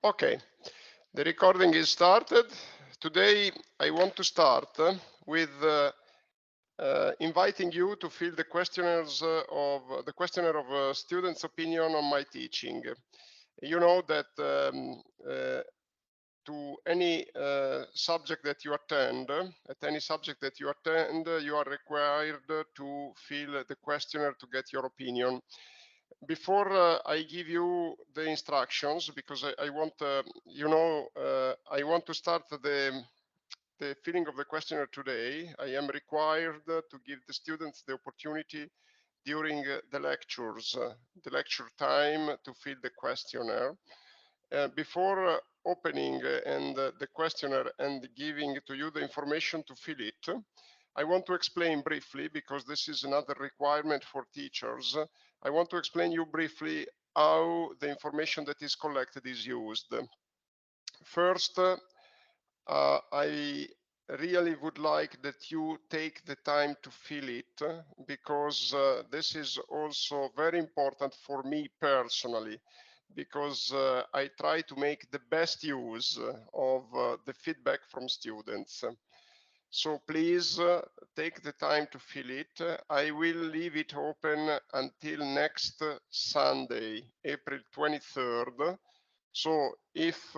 Okay, the recording is started. Today I want to start with inviting you to fill the questionnaire of a student's opinion on my teaching. You know that to any subject that you attend, you are required to fill the questionnaire to get your opinion. Before I give you the instructions, because I want, I want to start the filling of the questionnaire today. I am required to give the students the opportunity during the lecture time to fill the questionnaire. Before opening the questionnaire and giving to you the information to fill it, I want to explain briefly, because this is another requirement for teachers. I want to explain you briefly how the information that is collected is used. First, I really would like that you take the time to fill it, because this is also very important for me personally, because I try to make the best use of the feedback from students. So please take the time to fill it. I will leave it open until next Sunday, April 23rd. So if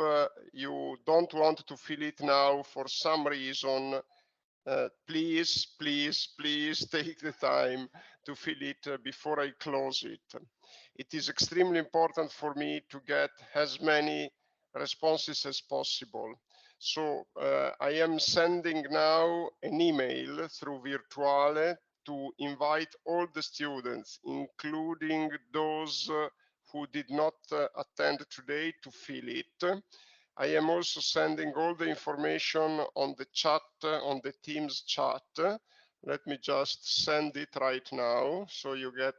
you don't want to fill it now for some reason, please take the time to fill it before I close it. It is extremely important for me to get as many responses as possible. So I am sending now an email through Virtuale to invite all the students, including those who did not attend today, to fill it. I am also sending all the information on the chat, on the Teams chat. Let me just send it right now, so you get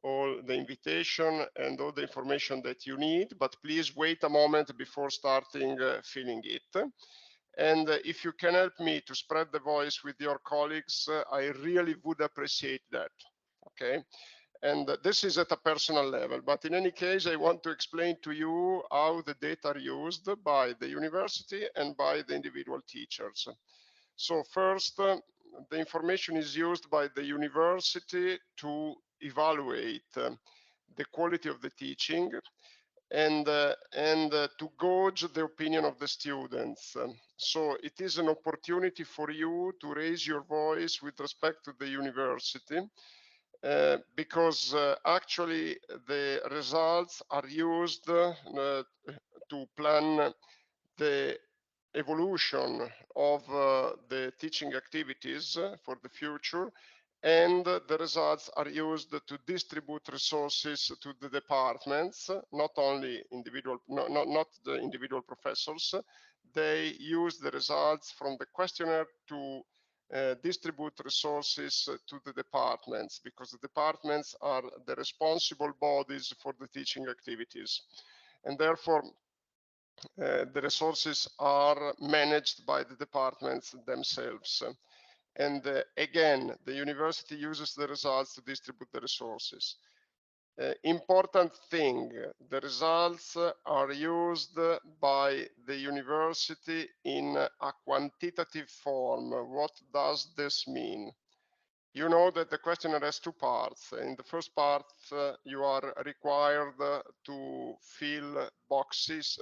all the invitation and all the information that you need, but please wait a moment before starting filling it. And if you can help me to spread the voice with your colleagues, I really would appreciate that, okay? And this is at a personal level, but in any case, I want to explain to you how the data are used by the university and by the individual teachers. So first, the information is used by the university to evaluate the quality of the teaching and to gauge the opinion of the students. So it is an opportunity for you to raise your voice with respect to the university, because actually the results are used to plan the evolution of the teaching activities for the future, and the results are used to distribute resources to the departments, not only individual, not the individual professors. They use the results from the questionnaire to distribute resources to the departments, because the departments are the responsible bodies for the teaching activities, and therefore the resources are managed by the departments themselves. And again, the university uses the results to distribute the resources. Important thing, the results are used by the university in a quantitative form. What does this mean? You know that the questionnaire has two parts. In the first part, you are required to fill boxes,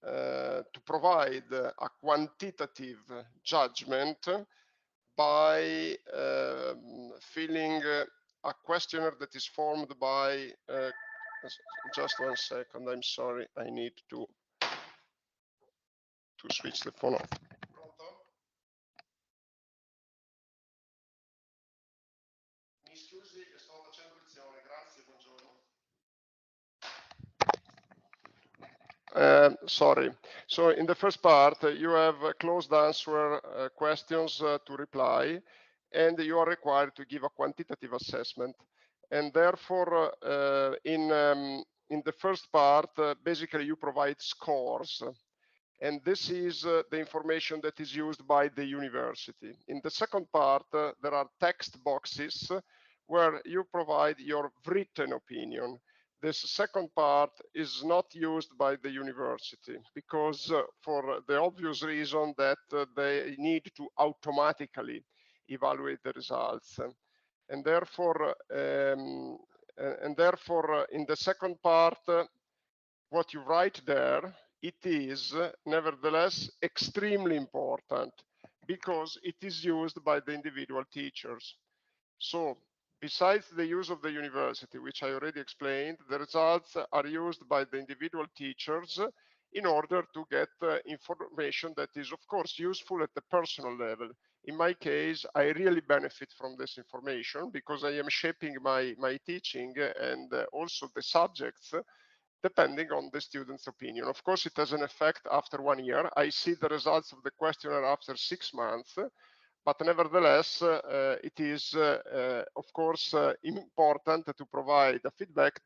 to provide a quantitative judgment by filling a questionnaire that is formed by, just 1 second, I'm sorry, I need to switch the phone off. Mi scusi, sto facendo lezione, grazie, buongiorno. Sorry. So in the first part, you have closed answer questions to reply, and you are required to give a quantitative assessment. And therefore, in the first part, basically you provide scores. And this is the information that is used by the university. In the second part, there are text boxes where you provide your written opinion. This second part is not used by the university because for the obvious reason that they need to automatically evaluate the results. And therefore, in the second part, what you write there, it is nevertheless extremely important because it is used by the individual teachers. So besides the use of the university, which I already explained, the results are used by the individual teachers in order to get information that is, of course, useful at the personal level. In my case, I really benefit from this information because I am shaping my teaching and also the subjects depending on the student's opinion. Of course, it has an effect after 1 year. I see the results of the questionnaire after 6 months, but nevertheless, it is, of course, important to provide a feedback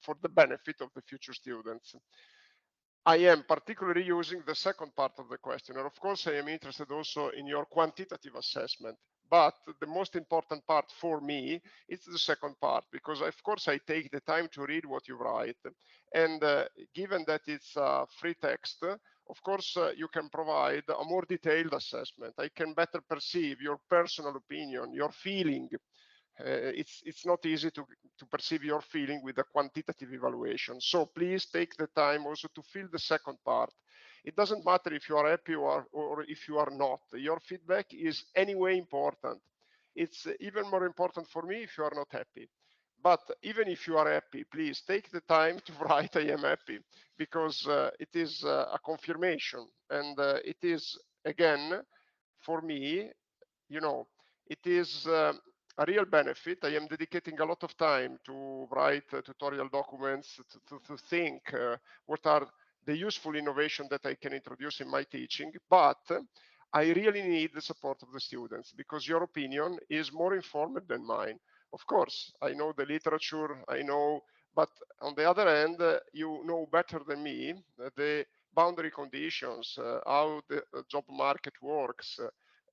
for the benefit of the future students. I am particularly using the second part of the questionnaire. Of course, I am interested also in your quantitative assessment, but the most important part for me is the second part, because of course I take the time to read what you write. And given that it's free text, of course, you can provide a more detailed assessment. I can better perceive your personal opinion, your feeling. It's not easy to perceive your feeling with a quantitative evaluation. So please take the time also to fill the second part. It doesn't matter if you are happy or if you are not. Your feedback is anyway important. It's even more important for me if you are not happy. But even if you are happy, please take the time to write I am happy, because it is a confirmation. And it is, again, for me, you know, it is a real benefit. I am dedicating a lot of time to write tutorial documents, to think what are the useful innovation that I can introduce in my teaching, but I really need the support of the students because your opinion is more informed than mine. Of course, I know the literature, I know, but on the other hand, you know better than me the boundary conditions, how the job market works,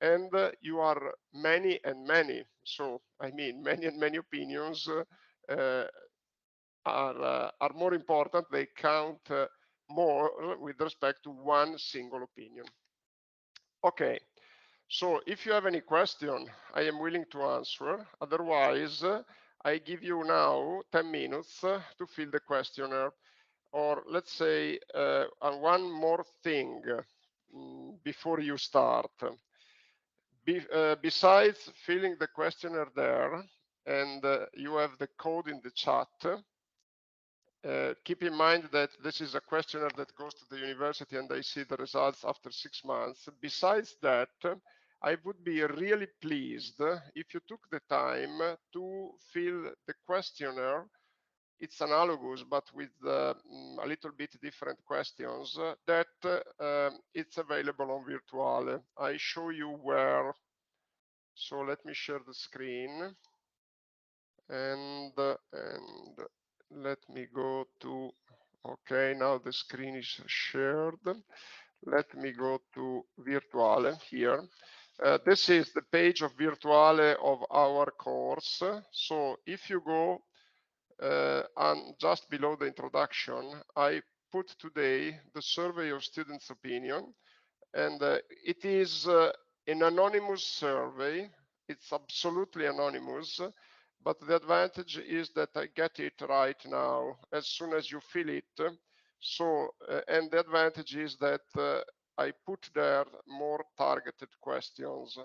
and you are many and many. So I mean, many and many opinions are more important. They count more with respect to one single opinion. Okay. So if you have any question, I am willing to answer. Otherwise, I give you now 10 minutes to fill the questionnaire. Or let's say one more thing before you start. Besides filling the questionnaire there, and you have the code in the chat, keep in mind that this is a questionnaire that goes to the university and I see the results after 6 months. Besides that, I would be really pleased if you took the time to fill the questionnaire. It's analogous, but with a little bit different questions that it's available on Virtuale. I show you where. So let me share the screen and let me go to, okay, now the screen is shared. Let me go to Virtuale here. This is the page of Virtuale of our course. So if you go and just below the introduction, I put today the survey of students' opinion, and it is an anonymous survey. It's absolutely anonymous, but the advantage is that I get it right now as soon as you fill it. So, and the advantage is that I put there more targeted questions.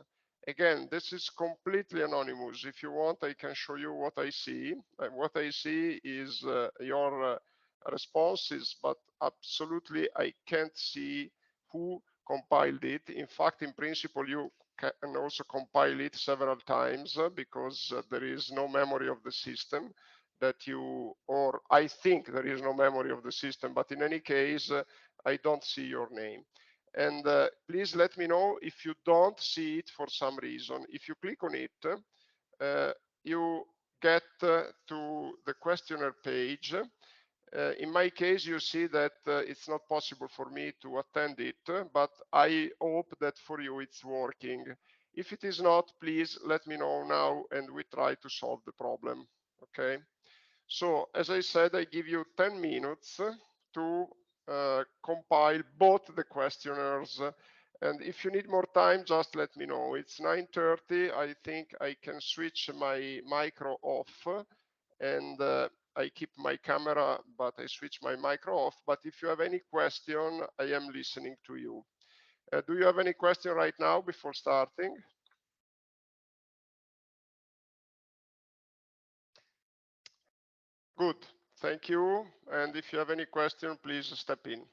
Again, this is completely anonymous. If you want, I can show you what I see. What I see is your responses, but absolutely I can't see who compiled it. In fact, in principle, you can also compile it several times because there is no memory of the system that you, or I think there is no memory of the system, but in any case, I don't see your name. And please let me know if you don't see it for some reason. If you click on it, you get to the questionnaire page. In my case, you see that it's not possible for me to attend it, but I hope that for you it's working. If it is not, please let me know now and we try to solve the problem, okay? So as I said, I give you 10 minutes to compile both the questionnaires. And if you need more time, just let me know. It's 9:30. I think I can switch my micro off, and I keep my camera, but I switch my micro off. But if you have any question, I am listening to you. Do you have any question right now before starting? Good, thank you. And if you have any question, please step in.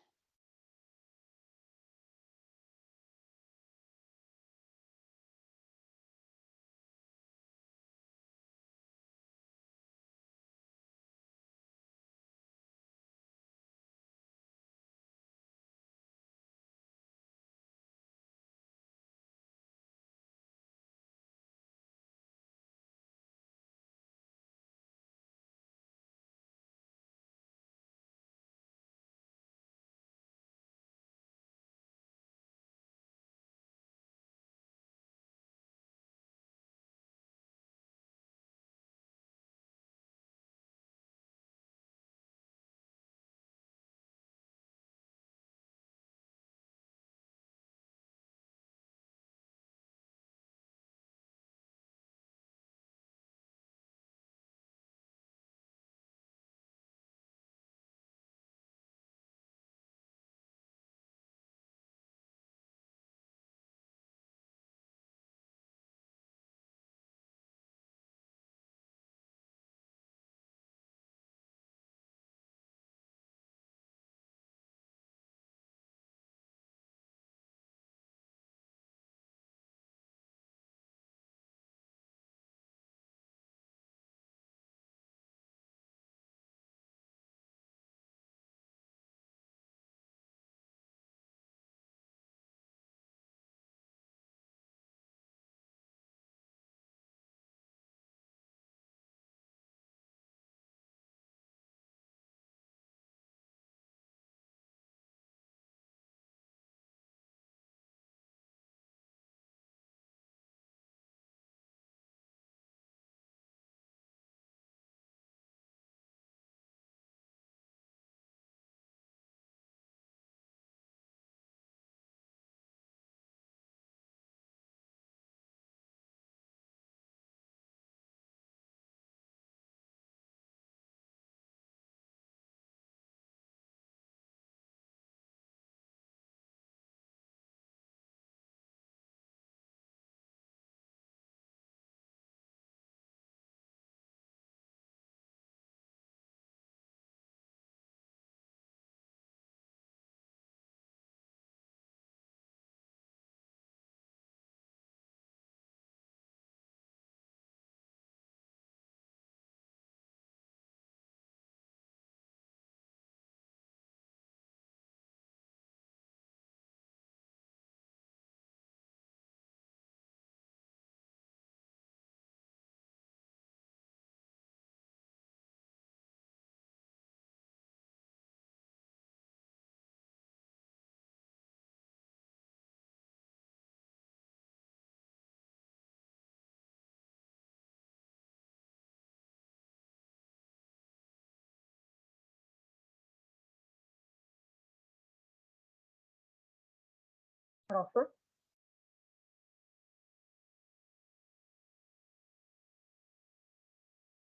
Prof.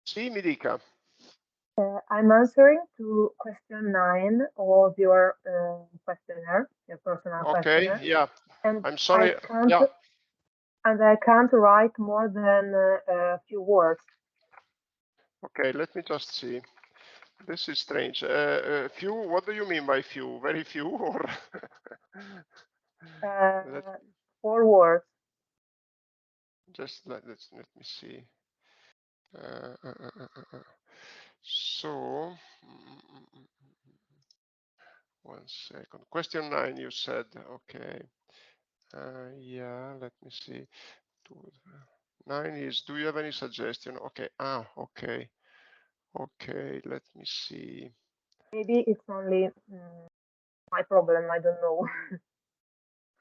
Sì, mi dica. I'm answering to question 9 of your questionnaire, your personal Okay, questionnaire, yeah. and I'm I sorry. can't Yeah. write more than a few words. Okay, let me just see. This is strange. Few, what do you mean by few? Very few or? let, 4 words. just let me see. Uh, uh, uh, uh, uh. So, 1 second. Question 9, you said. Okay. Yeah, let me see. 9 is, do you have any suggestion? Okay. Ah, okay. Okay, let me see. Maybe it's only my problem. I don't know.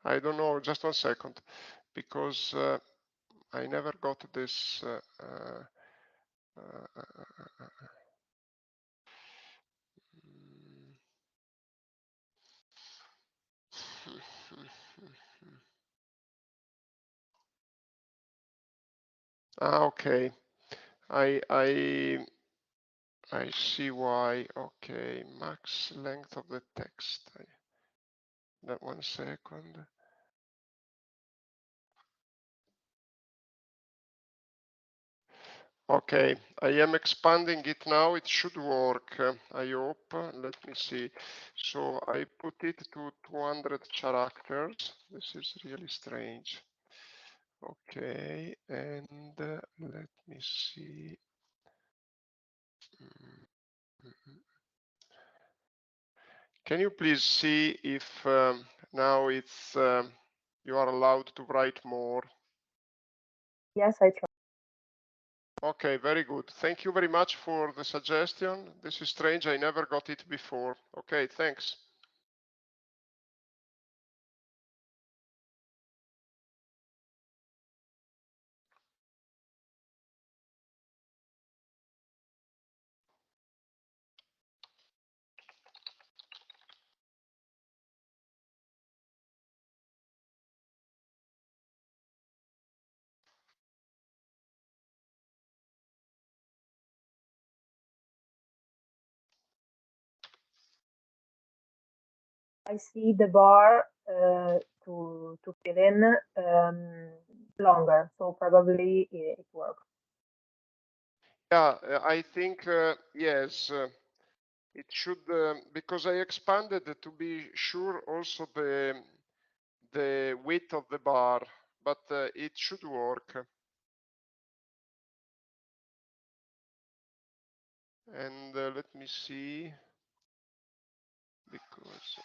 I don't know, just 1 second, because I never got this. Okay. I see why. Okay, max length of the text. That 1 second. Okay, I am expanding it now. It should work. I hope. Let me see. So I put it to 200 characters. This is really strange. Okay, and let me see. Can you please see if now it's you are allowed to write more? Yes, I try. Okay, very good. Thank you very much for the suggestion. This is strange. I never got it before. Okay, thanks. I see the bar to fill in longer, so probably it works. Yeah, I think yes, it should because I expanded to be sure also the width of the bar, but it should work. And let me see because.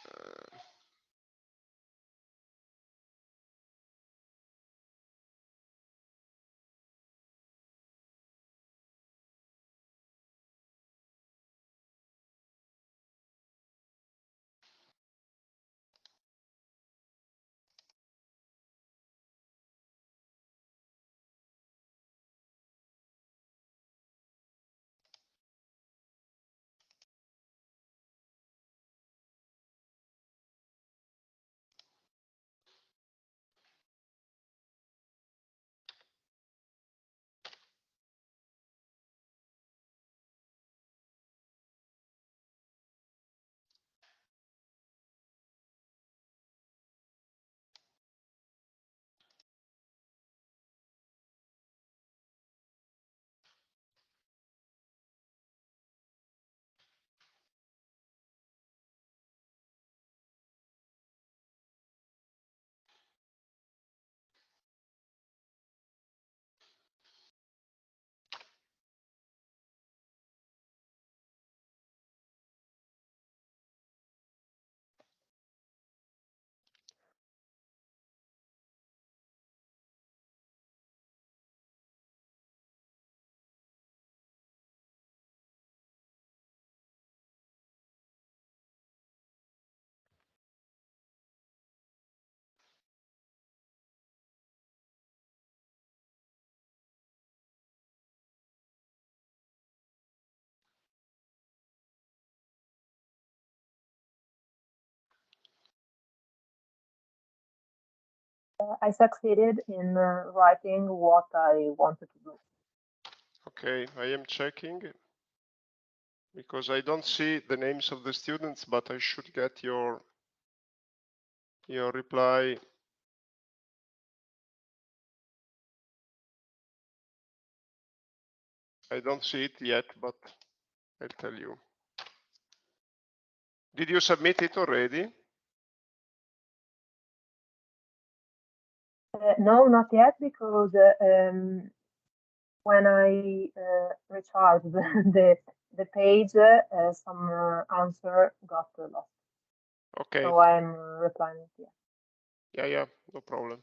I succeeded in writing what I wanted to do. Okay, I am checking because I don't see the names of the students, but I should get your reply. I don't see it yet, but I'll tell you. Did you submit it already? No, not yet, because when I recharged the page, some answer got lost. Okay. So I'm replying here. Yeah, no problem.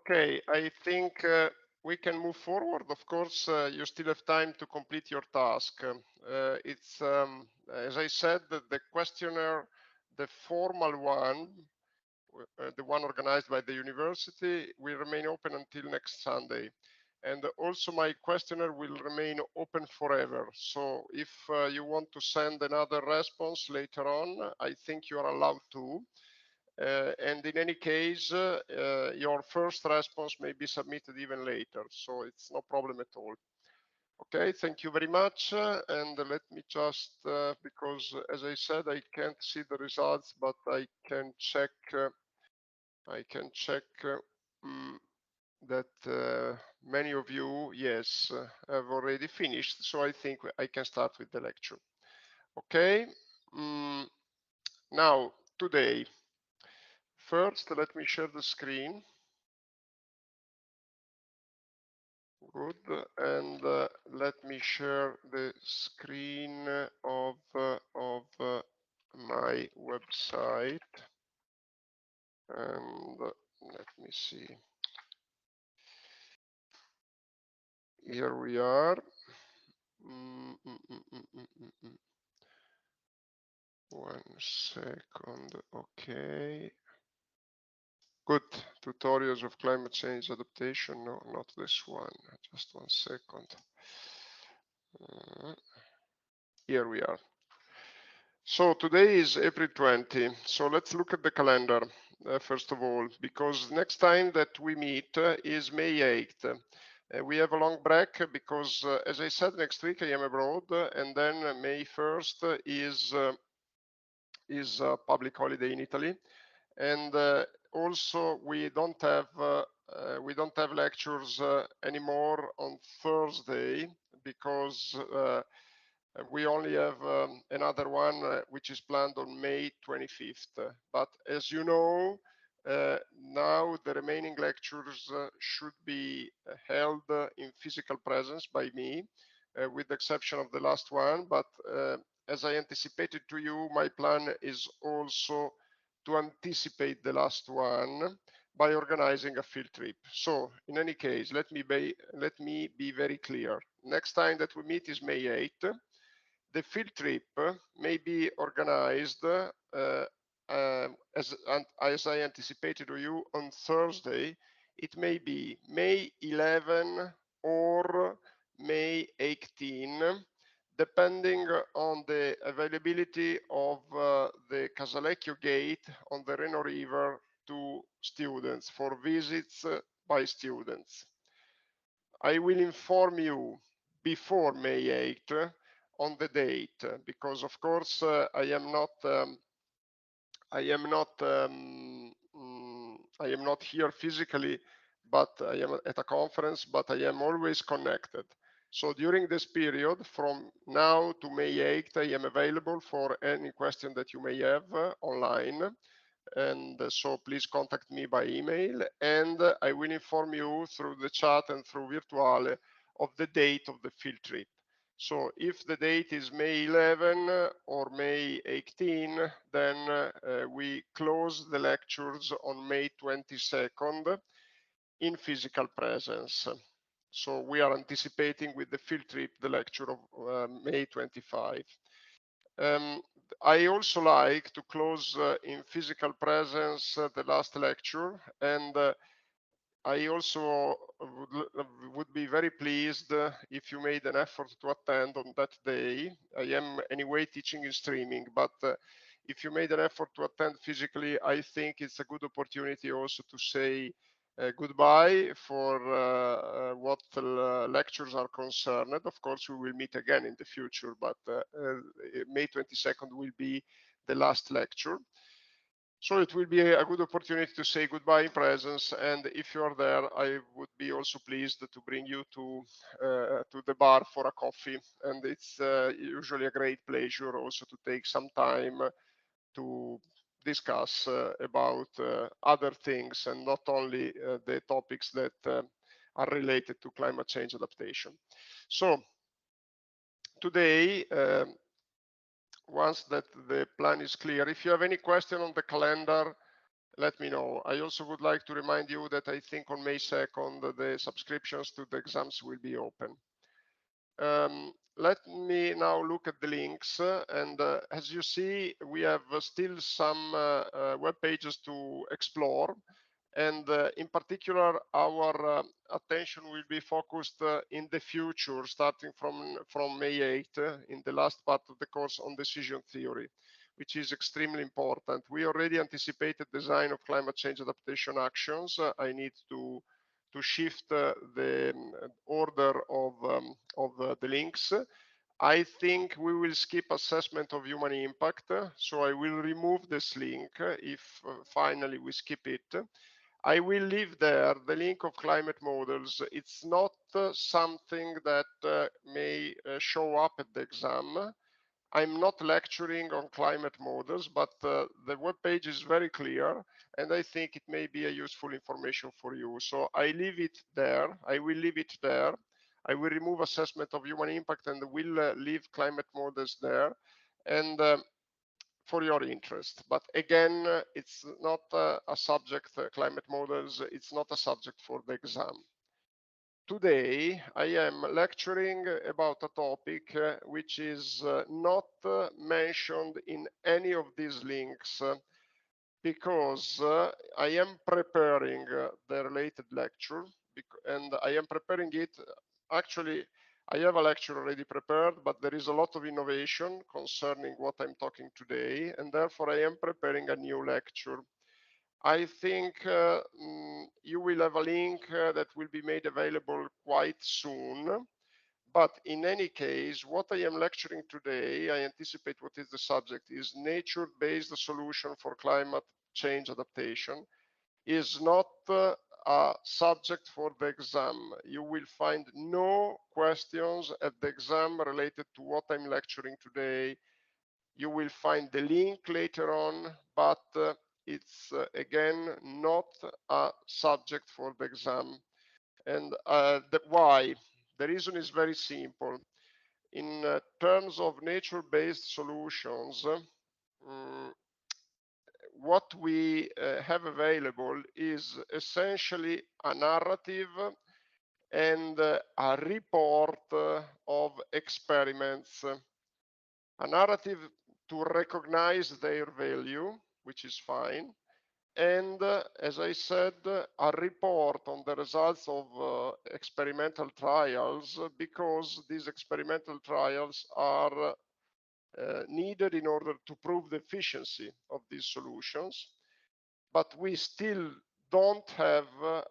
Okay, I think we can move forward. Of course, you still have time to complete your task. It's, as I said, the questionnaire, the formal one, the one organized by the university, will remain open until next Sunday. And also my questionnaire will remain open forever. So if you want to send another response later on, I think you are allowed to. And in any case, your first response may be submitted even later, so it's no problem at all. Okay, thank you very much. And let me just, because as I said, I can't see the results, but I can check. That many of you, yes, have already finished. So I think I can start with the lecture. Okay. Now, today, first, let me share the screen. Good, and let me share the screen of my website, and let me see. Here we are. Mm, mm, mm, mm, mm, mm, mm. 1 second. Okay. Good. Tutorials of climate change adaptation. No, not this one. Just 1 second. Here we are. So today is April 20. So let's look at the calendar first of all, because next time that we meet is May 8th. We have a long break because, as I said, next week I am abroad, and then May 1st is a public holiday in Italy, and also we don't have lectures anymore on Thursday because we only have another one which is planned on May 25th. But as you know, now the remaining lectures should be held in physical presence by me, with the exception of the last one. But as I anticipated to you, my plan is also to anticipate the last one by organizing a field trip. So in any case, let me be very clear. Next time that we meet is May 8th. The field trip may be organized as I anticipated to you on Thursday. It may be May 11 or May 18, depending on the availability of the Casalecchio Gate on the Reno River to students for visits by students. I will inform you before May 8th on the date, because of course I am not here physically, but I am at a conference, but I am always connected. So during this period, from now to May 8th, I am available for any question that you may have online. And so please contact me by email, and I will inform you through the chat and through Virtuale of the date of the field trip. So if the date is May 11 or May 18, then we close the lectures on May 22nd in physical presence. So we are anticipating with the field trip the lecture of May 25. I also like to close in physical presence the last lecture, and I also would be very pleased if you made an effort to attend on that day. I am anyway teaching in streaming, but if you made an effort to attend physically, I think it's a good opportunity also to say goodbye for what lectures are concerned. Of course, we will meet again in the future, but May 22nd will be the last lecture. So it will be a good opportunity to say goodbye in presence, and if you are there, I would be also pleased to bring you to the bar for a coffee. And it's usually a great pleasure also to take some time to discuss about other things and not only the topics that are related to climate change adaptation. So today, once that the plan is clear, if you have any question on the calendar, let me know. I also would like to remind you that I think on May 2nd, the subscriptions to the exams will be open. Let me now look at the links, and as you see, we have still some web pages to explore, and in particular, our attention will be focused in the future, starting from May 8th, in the last part of the course on decision theory, which is extremely important. We already anticipated design of climate change adaptation actions. I need to shift the order of the links. I think we will skip assessment of human impact, so I will remove this link if finally we skip it. I will leave there the link of climate models. It's not something that may show up at the exam. I'm not lecturing on climate models, but the web page is very clear, and I think it may be a useful information for you. So I leave it there. I will leave it there. I will remove assessment of human impact and will leave climate models there, and for your interest. But again, it's not a subject, climate models, it's not a subject for the exam. Today, I am lecturing about a topic which is not mentioned in any of these links because I am preparing the related lecture, and I am preparing it. Actually, I have a lecture already prepared, but there is a lot of innovation concerning what I'm talking today, and therefore I am preparing a new lecture. I think you will have a link that will be made available quite soon. But in any case, what I am lecturing today, I anticipate what is the subject, is nature-based solution for climate change adaptation, is not a subject for the exam. You will find no questions at the exam related to what I'm lecturing today. You will find the link later on, but it's again not a subject for the exam. And why? The reason is very simple. In terms of nature-based solutions, what we have available is essentially a narrative and a report of experiments. A narrative to recognize their value, which is fine, and as I said, a report on the results of experimental trials, because these experimental trials are needed in order to prove the efficiency of these solutions. But we still don't have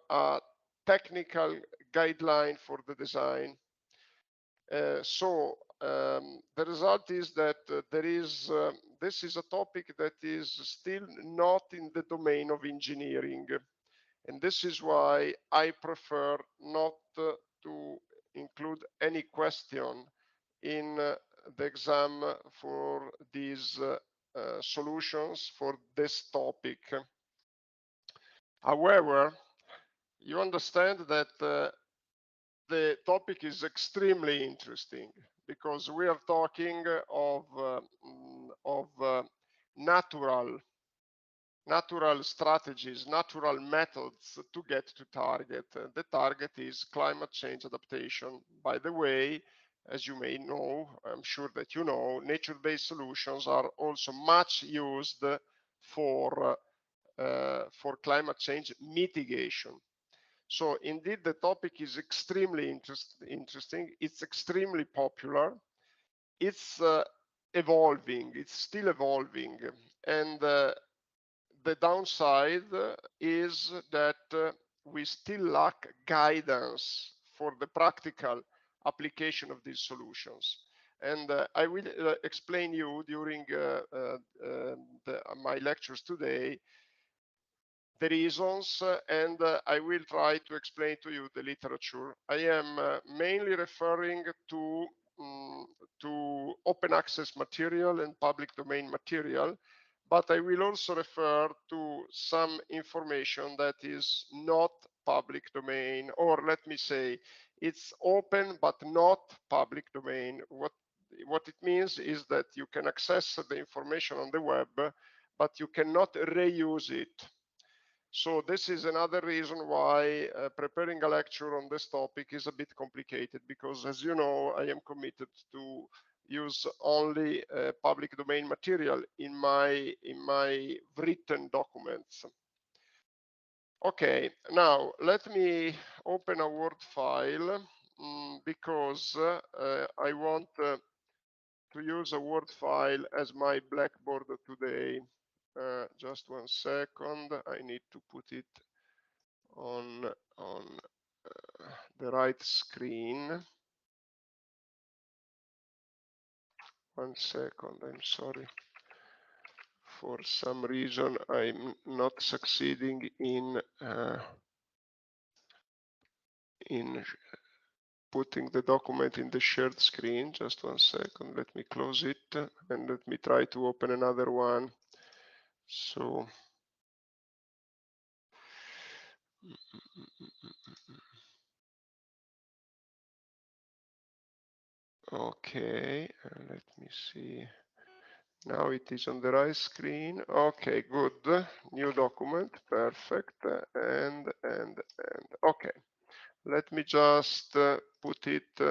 a technical guideline for the design. The result is that this is a topic that is still not in the domain of engineering. And this is why I prefer not to include any question in the exam for these solutions for this topic. However, you understand that the topic is extremely interesting because we are talking of natural strategies, natural methods to get to target. The target is climate change adaptation. By the way, as you may know, I'm sure that you know, nature-based solutions are also much used for climate change mitigation. So indeed, the topic is extremely interesting. It's extremely popular. It's evolving. It's still evolving. And the downside is that we still lack guidance for the practical application of these solutions. And I will explain you during my lectures today the reasons, and I will try to explain to you the literature. I am mainly referring to open access material and public domain material, but I will also refer to some information that is not public domain, or let me say, it's open but not public domain. What it means is that you can access the information on the web, but you cannot reuse it. So this is another reason why preparing a lecture on this topic is a bit complicated, because as you know, I am committed to use only public domain material in my written documents. Okay, now let me open a Word file because I want to use a Word file as my Blackboard today. Just 1 second, I need to put it on the right screen. 1 second, I'm sorry. For some reason, I'm not succeeding in putting the document in the shared screen. Just 1 second, let me close it and let me try to open another one. So okay, let me see. Now it is on the right screen. Okay, good. New document, perfect. And okay. Let me just put it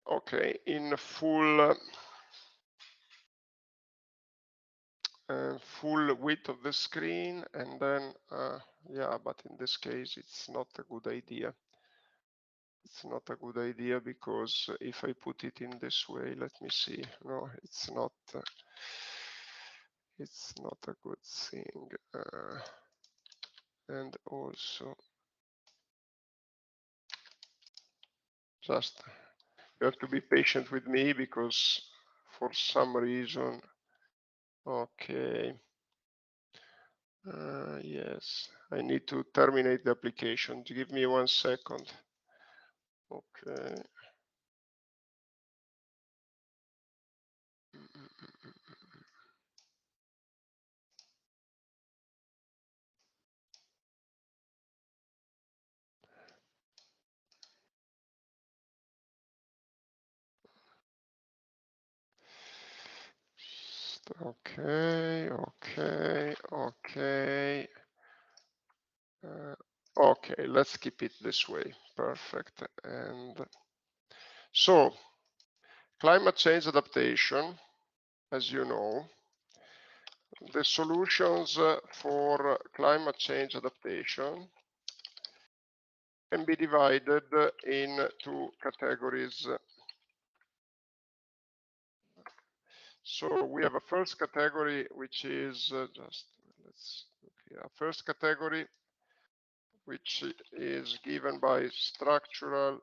okay in full full width of the screen, and then yeah, but in this case it's not a good idea. It's not a good idea because if I put it in this way, let me see. No, it's not. It's not a good thing. And also, just you have to be patient with me because for some reason, okay. Yes, I need to terminate the application. Give me 1 second. Okay. Okay, okay, okay. Okay, let's keep it this way. Perfect. And so, climate change adaptation, as you know, the solutions for climate change adaptation can be divided in 2 categories. So we have a first category, which is just let's look here. First category, which is given by structural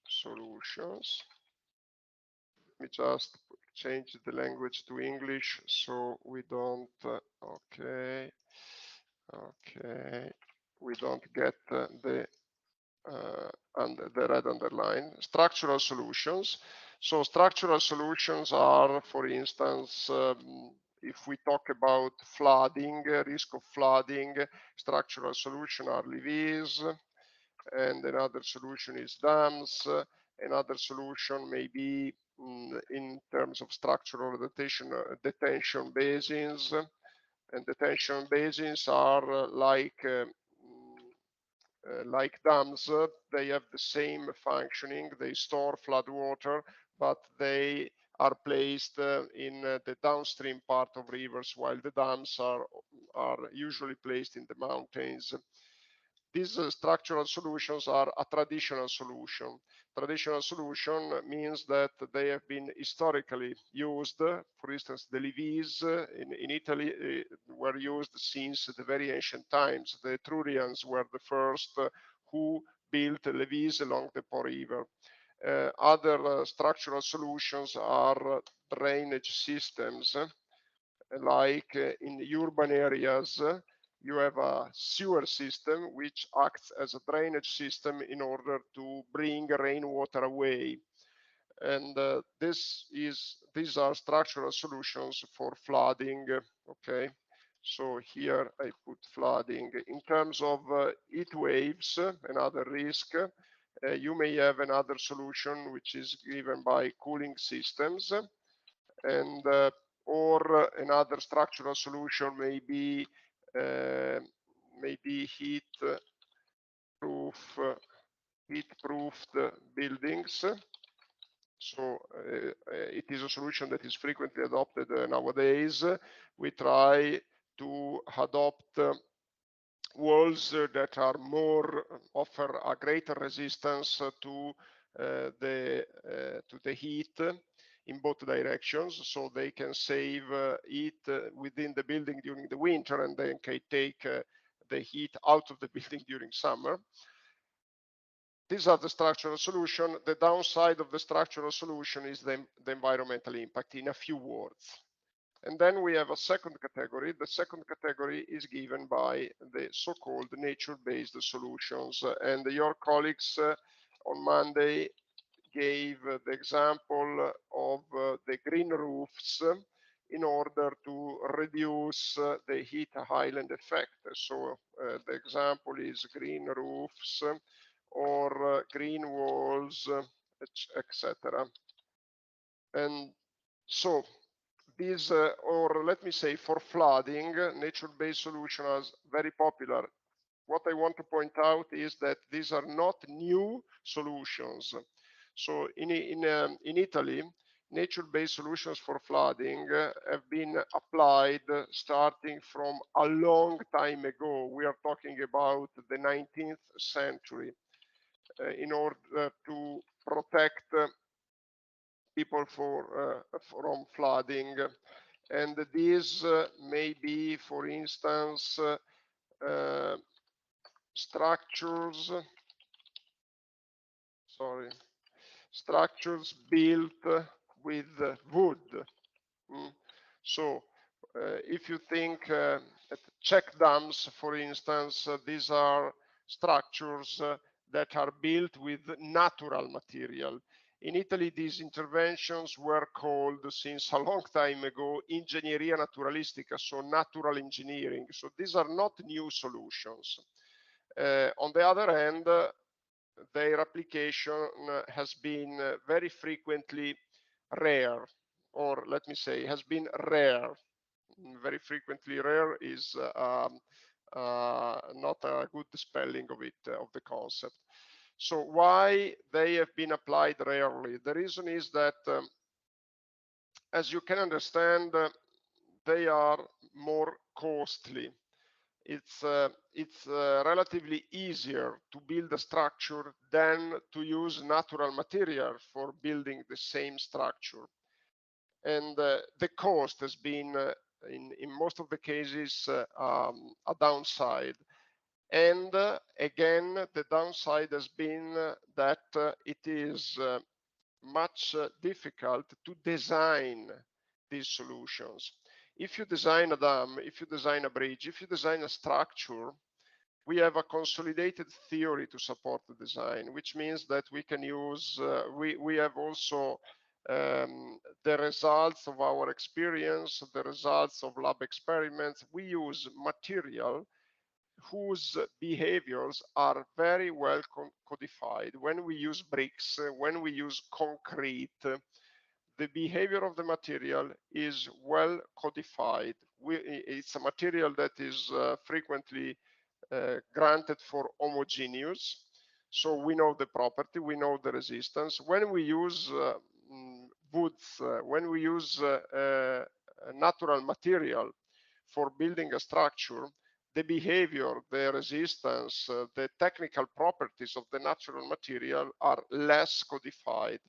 solutions. Let me just change the language to English so we don't. Okay, we don't get the red underline. Structural solutions. So structural solutions are, for instance, if we talk about flooding, risk of flooding, structural solution are levees, and another solution is dams. Another solution may be in terms of structural detention basins. And detention basins are like dams. They have the same functioning. They store flood water, but they are placed in the downstream part of rivers, while the dams are usually placed in the mountains. These structural solutions are a traditional solution. Traditional solution means that they have been historically used. For instance, the levees in Italy were used since the very ancient times. The Etrurians were the first who built levees along the Po River. Other structural solutions are drainage systems, like in urban areas, you have a sewer system which acts as a drainage system in order to bring rainwater away. And these are structural solutions for flooding. Okay, so here I put flooding. In terms of heat waves, another risk, you may have another solution which is given by cooling systems, and or another structural solution may be maybe heat-proofed buildings. So it is a solution that is frequently adopted nowadays. We try to adopt walls that are more offer a greater resistance to the heat in both directions, so they can save heat within the building during the winter, and then can take the heat out of the building during summer. These are the structural solution. The downside of the structural solution is the environmental impact, in a few words. And then we have a second category. The second category is given by the so-called nature-based solutions. And your colleagues on Monday gave the example of the green roofs in order to reduce the heat island effect. So the example is green roofs or green walls, etc. And so these, or let me say, for flooding, nature-based solutions are very popular. What I want to point out is that these are not new solutions. So in Italy, nature-based solutions for flooding have been applied starting from a long time ago. We are talking about the 19th century in order to protect people from flooding. And these may be, for instance, structures built with wood. So if you think at check dams, for instance, these are structures that are built with natural material. In Italy, these interventions were called, since a long time ago, ingegneria naturalistica, so natural engineering. So these are not new solutions. On the other hand, their application has been very frequently rare, or let me say, has been rare. Very frequently rare is not a good spelling of it, of the concept. So why they have been applied rarely? The reason is that, as you can understand, they are more costly. It's relatively easier to build a structure than to use natural material for building the same structure. And the cost has been, in most of the cases, a downside. And again, the downside has been that it is much difficult to design these solutions. If you design a dam, if you design a bridge, if you design a structure, we have a consolidated theory to support the design, which means that we can use, we have also the results of our experience, the results of lab experiments. We use material whose behaviors are very well codified. When we use bricks, when we use concrete, the behavior of the material is well codified. It's a material that is frequently granted for homogeneous. So we know the property, we know the resistance. When we use woods, when we use natural material for building a structure, the behavior, the resistance, the technical properties of the natural material are less codified.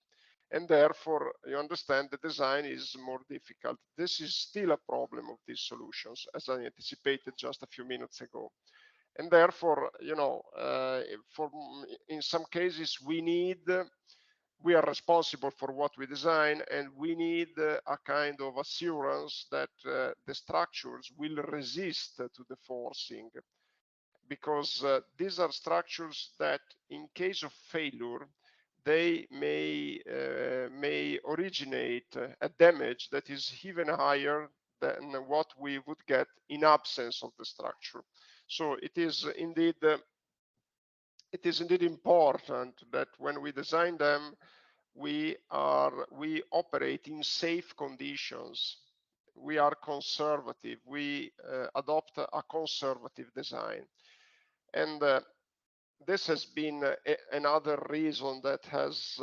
And therefore, you understand, the design is more difficult. This is still a problem of these solutions, as I anticipated just a few minutes ago. And therefore, you know, in some cases, we are responsible for what we design, and we need a kind of assurance that the structures will resist to the forcing, because these are structures that, in case of failure, they may originate a damage that is even higher than what we would get in absence of the structure. So it is indeed important that when we design them, we operate in safe conditions. we are conservative. We adopt a conservative design. And this has been another reason that has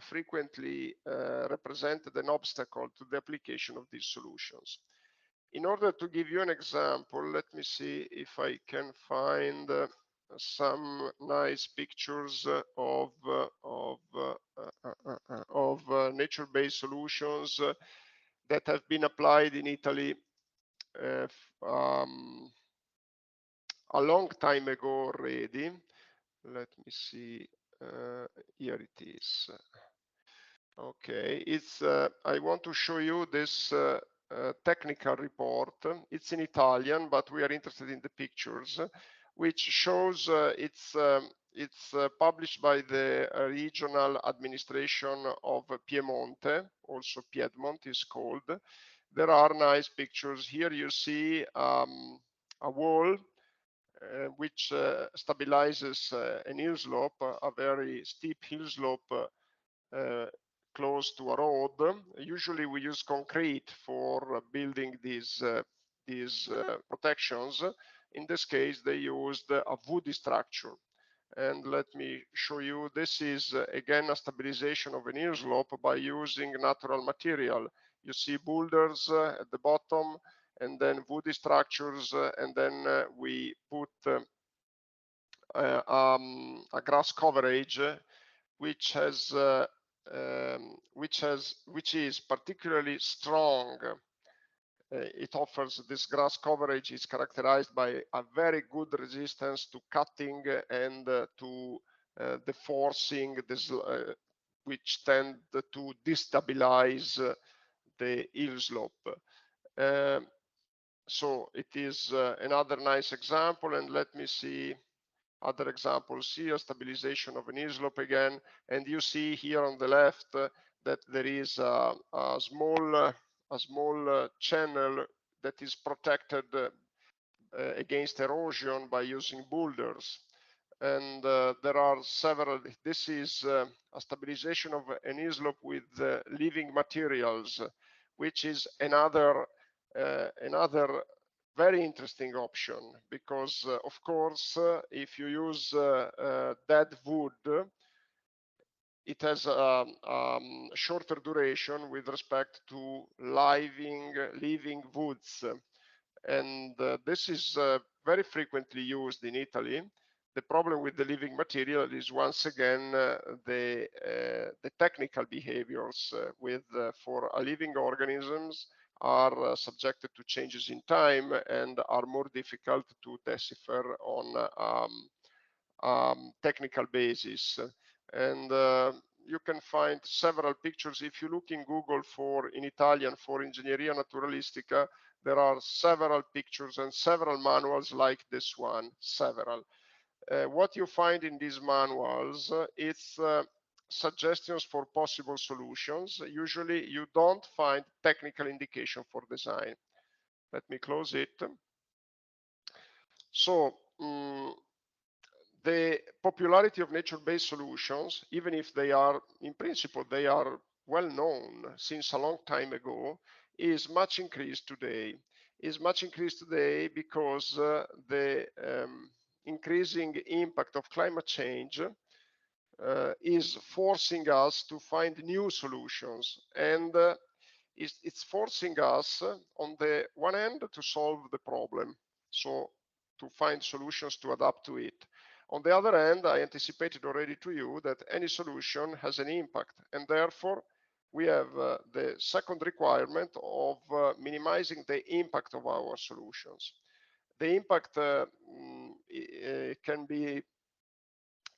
frequently represented an obstacle to the application of these solutions. In order to give you an example, let me see if I can find some nice pictures of nature-based solutions that have been applied in Italy a long time ago already. Let me see. Here it is. Okay, I want to show you this technical report. It's in Italian, but we are interested in the pictures, which shows it's published by the regional administration of Piemonte, also Piedmont is called. There are nice pictures. Here you see a wall which stabilizes an hill slope, a very steep hill slope close to a road. Usually we use concrete for building these protections. In this case, they used a woody structure. And let me show you, this is again a stabilization of an hill slope by using natural material. You see boulders at the bottom, and then woody structures, and then we put a grass coverage which is particularly strong. It offers this grass coverage is characterized by a very good resistance to cutting and to the forcing, which tend to destabilize the hill slope. So it is another nice example, and let me see other examples here. Stabilization of an hill slope again, and you see here on the left that there is a small channel that is protected against erosion by using boulders. And there are several. This is a stabilization of an hill slope with living materials, which is another very interesting option, because of course if you use dead wood, it has a shorter duration with respect to living woods, and this is very frequently used in Italy. The problem with the living material is once again the technical behaviors for living organisms are subjected to changes in time and are more difficult to decipher on technical basis. And you can find several pictures. If you look in Google in Italian for Ingegneria Naturalistica, there are several pictures and several manuals like this one, several. What you find in these manuals, it's suggestions for possible solutions. Usually you don't find technical indication for design. Let me close it. So the popularity of nature-based solutions, even if they are, in principle, they are well known since a long time ago, is much increased today. Is much increased today because the increasing impact of climate change is forcing us to find new solutions, and it's forcing us on the one hand to solve the problem, so to find solutions to adapt to it. On the other hand, I anticipated already to you that any solution has an impact, and therefore we have the second requirement of minimizing the impact of our solutions. The impact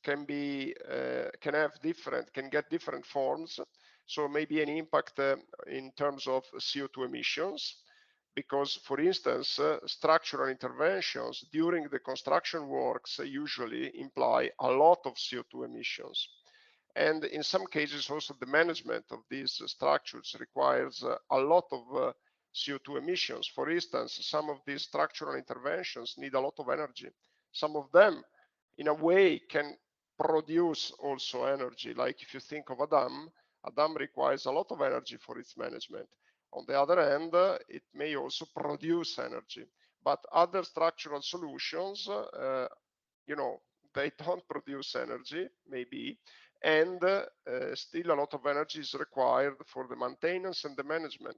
can get different forms. So maybe an impact in terms of CO2 emissions, because, for instance, structural interventions during the construction works usually imply a lot of CO2 emissions. And in some cases, also the management of these structures requires a lot of CO2 emissions. For instance, some of these structural interventions need a lot of energy. Some of them, in a way, can produce also energy. Like if you think of a dam requires a lot of energy for its management. On the other hand, it may also produce energy. But other structural solutions, they don't produce energy, maybe, and still a lot of energy is required for the maintenance and the management.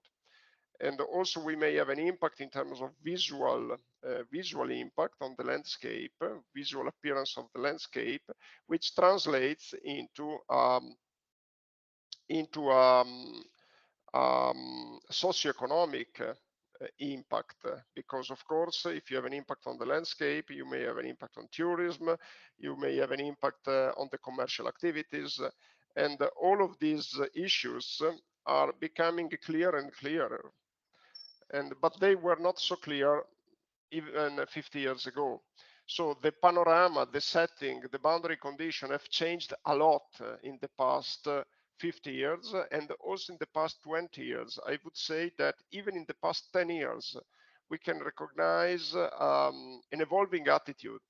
And also we may have an impact in terms of visual impact on the landscape, visual appearance of the landscape, which translates into socioeconomic impact, because of course if you have an impact on the landscape, you may have an impact on tourism, you may have an impact on the commercial activities, and all of these issues are becoming clearer and clearer, but they were not so clear even 50 years ago. So the panorama, the setting, the boundary condition have changed a lot in the past 50 years, and also in the past 20 years. I would say that even in the past 10 years, we can recognize an evolving attitude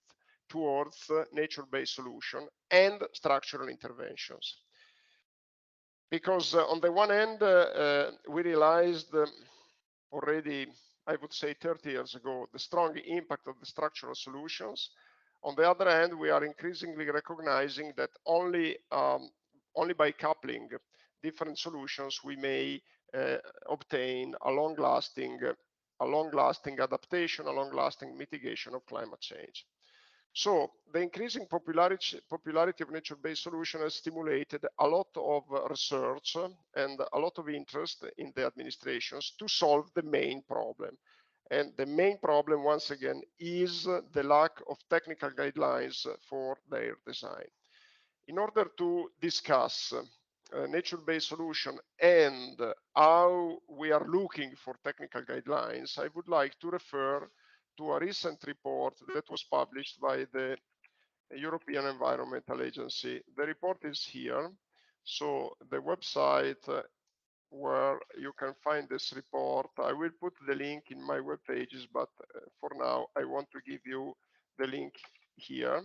towards nature-based solution and structural interventions. Because on the one hand, we realized already, I would say 30 years ago, the strong impact of the structural solutions. On the other hand, we are increasingly recognizing that only by coupling different solutions, we may obtain a long-lasting adaptation, a long-lasting mitigation of climate change. So the increasing popularity of nature-based solutions has stimulated a lot of research and a lot of interest in the administrations to solve the main problem. And the main problem, once again, is the lack of technical guidelines for their design. In order to discuss nature-based solution and how we are looking for technical guidelines, I would like to refer to a recent report that was published by the European Environmental Agency. The report is here. So the website where you can find this report, I will put the link in my web pages, but for now, I want to give you the link here.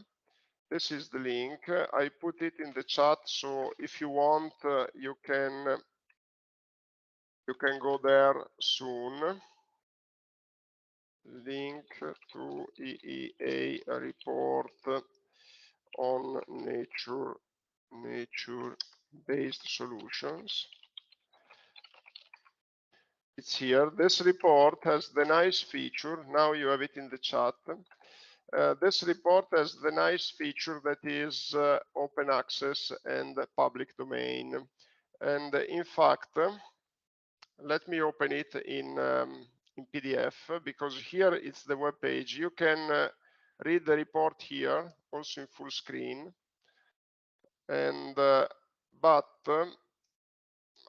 This is the link. I put it in the chat, so if you want, you can go there soon. Link to EEA report on nature-based solutions. It's here. This report has the nice feature. Now you have it in the chat. This report has the nice feature that is open access and public domain. And in fact, let me open it in PDF, because here it's the web page. You can read the report here, also in full screen. And but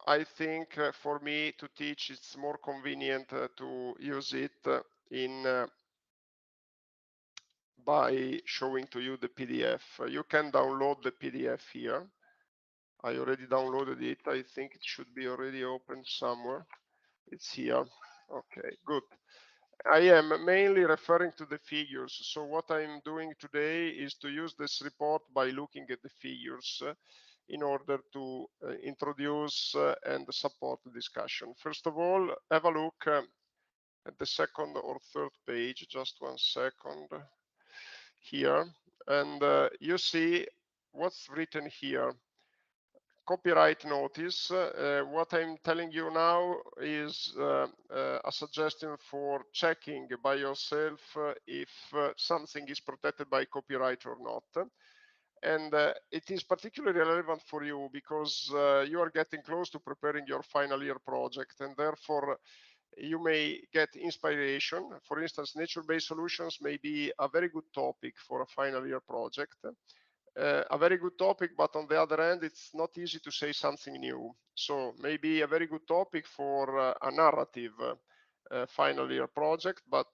I think for me to teach, it's more convenient to use it by showing to you the PDF. You can download the PDF here. I already downloaded it. I think it should be already open somewhere. It's here. Okay, good. I am mainly referring to the figures. So what I'm doing today is to use this report by looking at the figures in order to introduce and support the discussion. First of all, have a look at the second or third page, just 1 second here. And you see what's written here. Copyright notice. What I'm telling you now is a suggestion for checking by yourself if something is protected by copyright or not. And it is particularly relevant for you because you are getting close to preparing your final year project, and therefore you may get inspiration. For instance, nature-based solutions may be a very good topic for a final year project. A very good topic, but on the other hand, it's not easy to say something new. So maybe a very good topic for a narrative final year project, but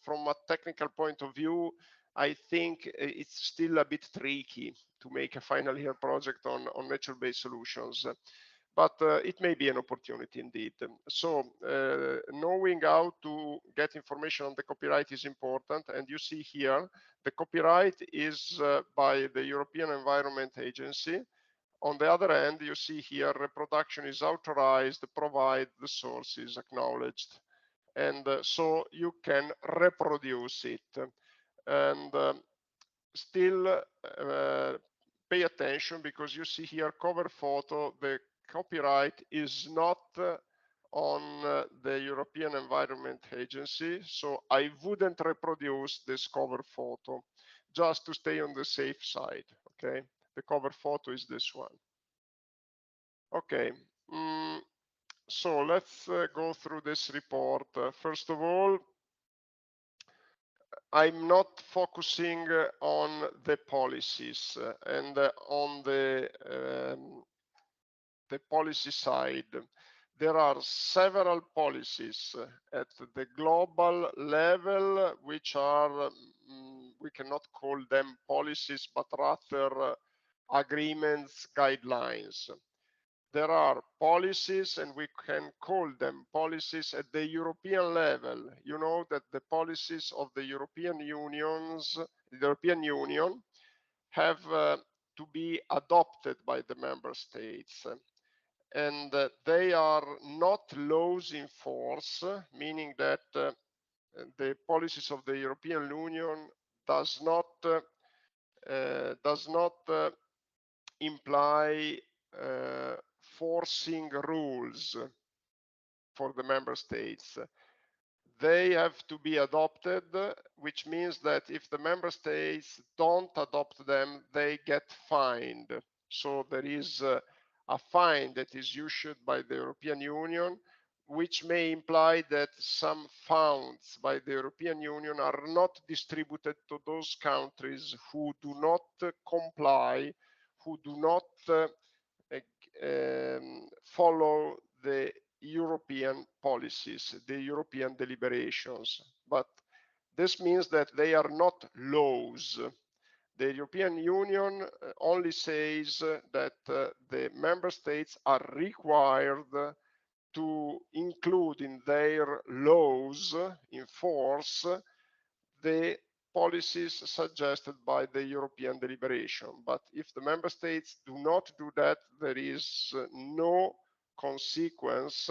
from a technical point of view, I think it's still a bit tricky to make a final year project on nature-based solutions. But it may be an opportunity indeed. So knowing how to get information on the copyright is important. And you see here, the copyright is by the European Environment Agency. On the other hand, you see here reproduction is authorized provided the source is acknowledged, and so you can reproduce it. And still pay attention, because you see here cover photo, the copyright is not on the European Environment Agency, so I wouldn't reproduce this cover photo just to stay on the safe side. Okay, the cover photo is this one. Okay, so let's go through this report. First of all, I'm not focusing on the policies and on the policy side. There are several policies at the global level, which are, we cannot call them policies, but rather agreements, guidelines. There are policies, and we can call them policies at the European level. You know that the policies of the European Union have to be adopted by the member states, and they are not laws in force, meaning that the policies of the European Union does not imply forcing rules for the member states. They have to be adopted, which means that if the member states don't adopt them, they get fined. So there is a fine that is issued by the European Union, which may imply that some funds by the European Union are not distributed to those countries who do not comply, who do not follow the European policies, the European deliberations. But this means that they are not laws. The European Union only says that the member states are required to include in their laws in force the policies suggested by the European deliberation. But if the member states do not do that, there is no consequence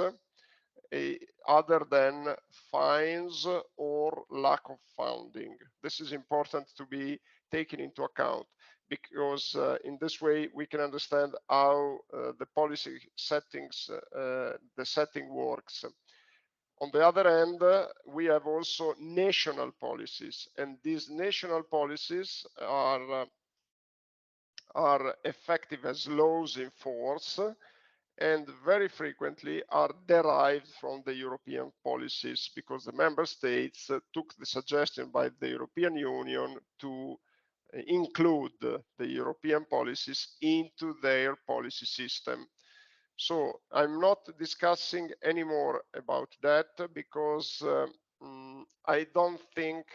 other than fines or lack of funding. This is important to be taken into account, because in this way we can understand how the policy settings, the setting works. On the other hand, we have also national policies, and these national policies are effective as laws in force, and very frequently are derived from the European policies, because the member states took the suggestion by the European Union to include the European policies into their policy system. So I'm not discussing anymore about that, because I don't think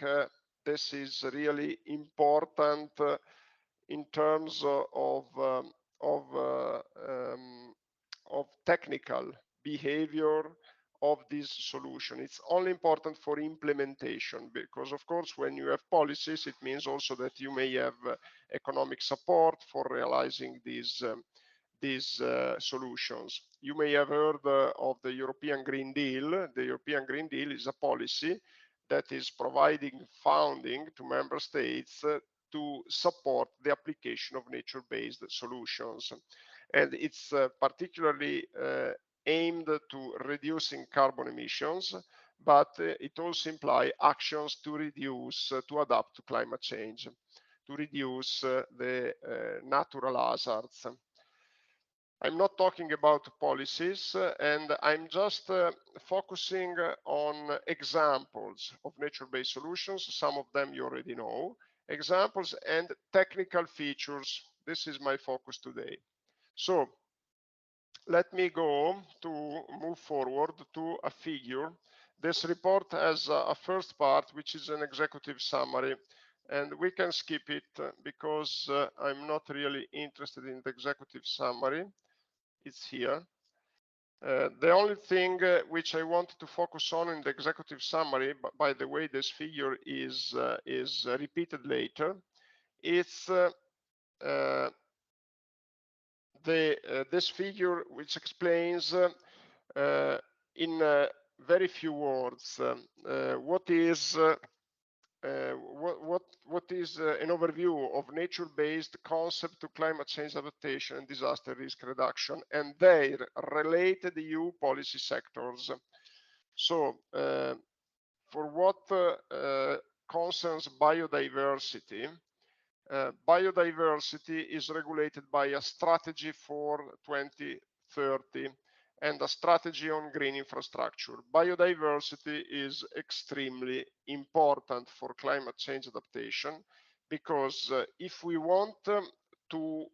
this is really important in terms of technical behavior of this solution. It's only important for implementation, because of course when you have policies, it means also that you may have economic support for realizing these solutions. You may have heard of the European Green Deal. The European Green Deal is a policy that is providing funding to member states to support the application of nature-based solutions. And it's particularly aimed to reducing carbon emissions, but it also implies actions to reduce, to adapt to climate change, to reduce the natural hazards. I'm not talking about policies, and I'm just focusing on examples of nature-based solutions. Some of them you already know. Examples and technical features. This is my focus today. So let me go to move forward to a figure. This report has a first part, which is an executive summary, and we can skip it because I'm not really interested in the executive summary. It's here. The only thing which I wanted to focus on in the executive summary, by the way, this figure is repeated later. It's this figure, which explains in very few words what is an overview of nature-based concept to climate change adaptation and disaster risk reduction and their related EU policy sectors. So, for what concerns biodiversity, biodiversity is regulated by a strategy for 2030 and a strategy on green infrastructure. Biodiversity is extremely important for climate change adaptation because if we want to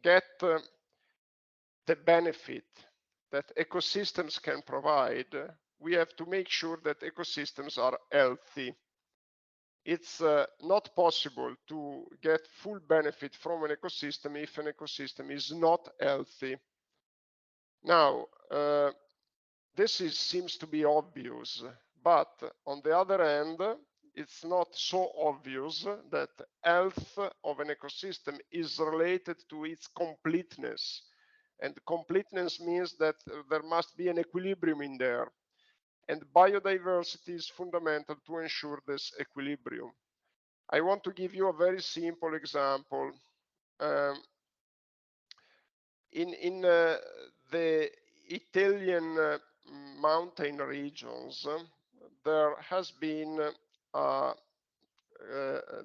get the benefit that ecosystems can provide, we have to make sure that ecosystems are healthy. It's not possible to get full benefit from an ecosystem if an ecosystem is not healthy. Now, this seems to be obvious, but on the other hand, it's not so obvious that health of an ecosystem is related to its completeness. And completeness means that there must be an equilibrium in there. And biodiversity is fundamental to ensure this equilibrium. I want to give you a very simple example. In the Italian mountain regions, there has been the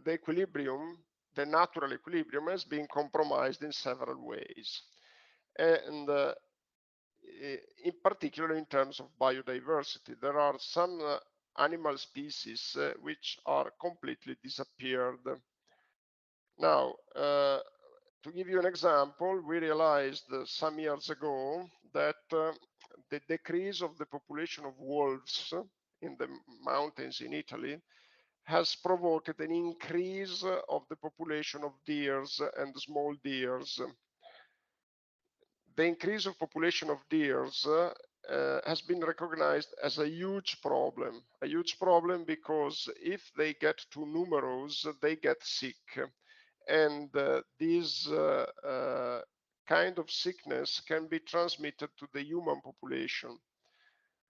equilibrium, the natural equilibrium has been compromised in several ways. And in particular, in terms of biodiversity, there are some animal species which are completely disappeared. Now, to give you an example, we realized some years ago that the decrease of the population of wolves in the mountains in Italy has provoked an increase of the population of deers and small deers. The increase of population of deers has been recognized as a huge problem because if they get too numerous, they get sick. And this kind of sickness can be transmitted to the human population.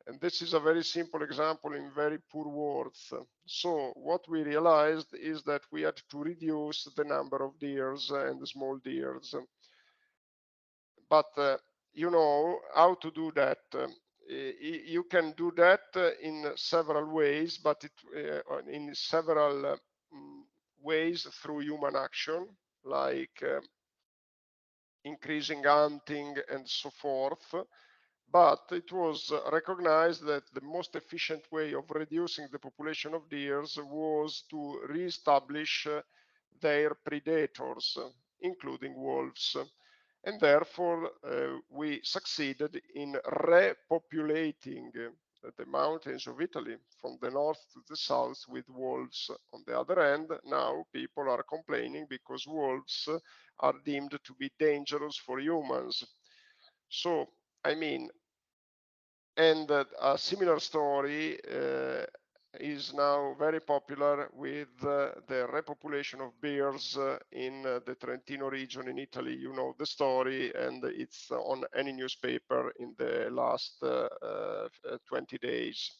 And this is a very simple example in very poor words. So what we realized is that we had to reduce the number of deers and small deers. But you know how to do that. You can do that in several ways, but in several ways through human action, like increasing hunting and so forth. But it was recognized that the most efficient way of reducing the population of deers was to reestablish their predators, including wolves. And therefore, we succeeded in repopulating the mountains of Italy from the north to the south with wolves. On the other hand, now people are complaining because wolves are deemed to be dangerous for humans. So, I mean, and a similar story is now very popular with the repopulation of bears in the Trentino region in Italy. You know the story, and it's on any newspaper in the last 20 days.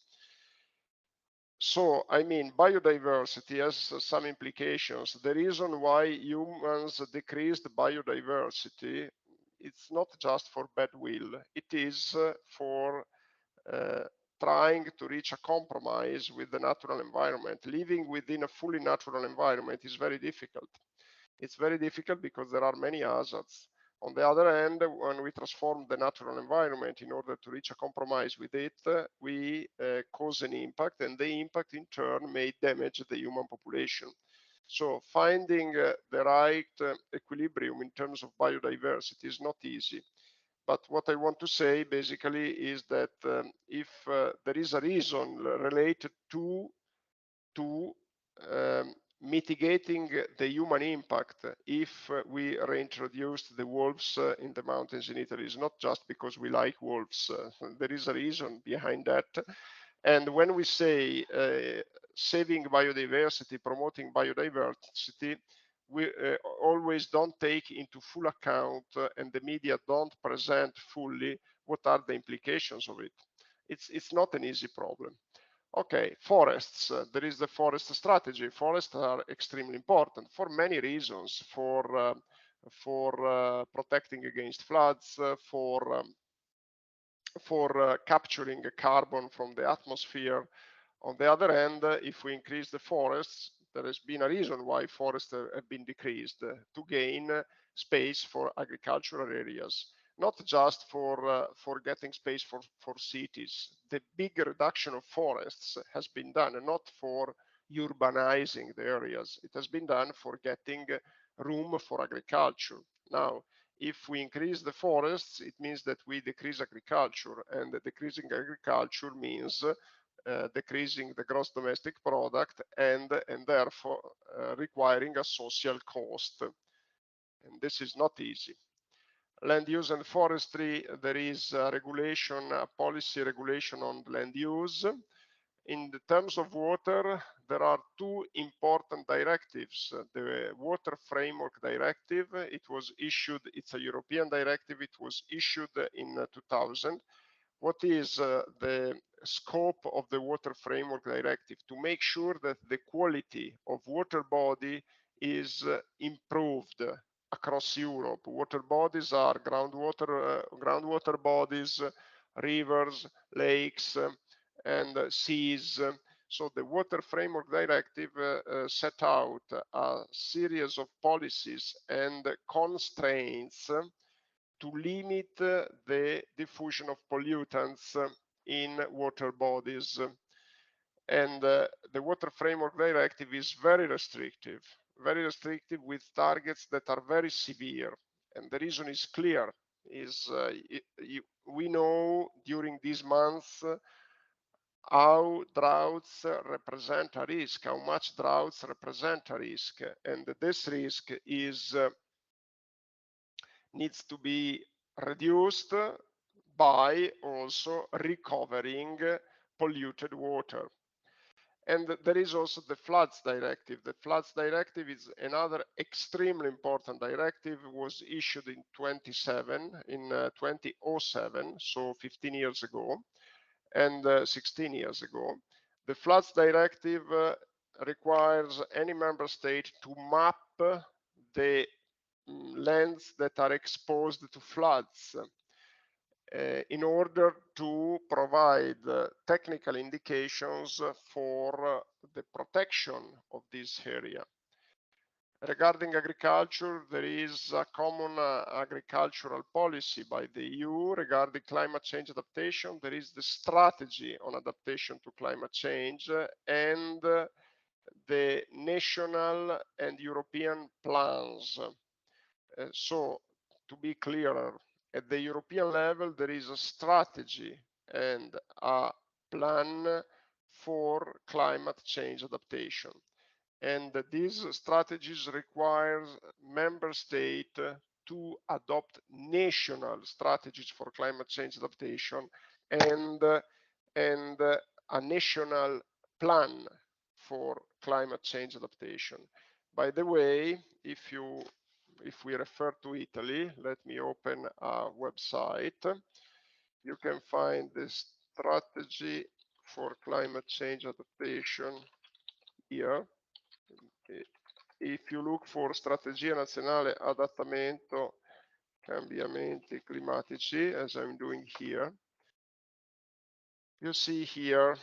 So, I mean, biodiversity has some implications. The reason why humans decreased biodiversity, it's not just for bad will, it is for trying to reach a compromise with the natural environment. Living within a fully natural environment is very difficult. It's very difficult because there are many hazards. On the other hand, when we transform the natural environment in order to reach a compromise with it, we cause an impact, and the impact in turn may damage the human population. So finding the right equilibrium in terms of biodiversity is not easy. But what I want to say basically is that if there is a reason related to mitigating the human impact if we reintroduced the wolves in the mountains in Italy, is not just because we like wolves. There is a reason behind that. And when we say saving biodiversity, promoting biodiversity, we always don't take into full account and the media don't present fully what are the implications of it. It's not an easy problem. Okay, forests. There is the forest strategy. Forests are extremely important for many reasons. For protecting against floods, for capturing carbon from the atmosphere. On the other hand, if we increase the forests, there has been a reason why forests have been decreased to gain space for agricultural areas, not just for getting space for cities. The big reduction of forests has been done not for urbanizing the areas. It has been done for getting room for agriculture. Now, if we increase the forests, it means that we decrease agriculture, and decreasing agriculture means decreasing the gross domestic product and therefore requiring a social cost. And this is not easy. Land use and forestry, there is a regulation, a policy regulation on land use. In the terms of water, there are two important directives. The Water Framework Directive, it was issued, it's a European directive, it was issued in 2000. What is the scope of the Water Framework Directive? To make sure that the quality of water body is improved across Europe. Water bodies are groundwater bodies, rivers, lakes, and seas. So the Water Framework Directive set out a series of policies and constraints to limit the diffusion of pollutants in water bodies. And the Water Framework Directive is very restrictive with targets that are very severe. And the reason is clear, we know during these months how droughts represent a risk, how much droughts represent a risk. And this risk needs to be reduced by also recovering polluted water. And there is also the Floods Directive. The Floods Directive is another extremely important directive. It was issued in 2007, so 15 years ago, and 16 years ago. The Floods Directive requires any member state to map the lands that are exposed to floods in order to provide technical indications for the protection of this area. Regarding agriculture, there is a common agricultural policy by the EU regarding climate change adaptation. There is the strategy on adaptation to climate change and the national and European plans. So, to be clearer, at the European level, there is a strategy and a plan for climate change adaptation. And these strategies require member states to adopt national strategies for climate change adaptation and a national plan for climate change adaptation. By the way, if we refer to Italy, let me open a website. You can find the strategy for climate change adaptation here. If you look for Strategia Nazionale Adattamento Cambiamenti Climatici, as I'm doing here, you see here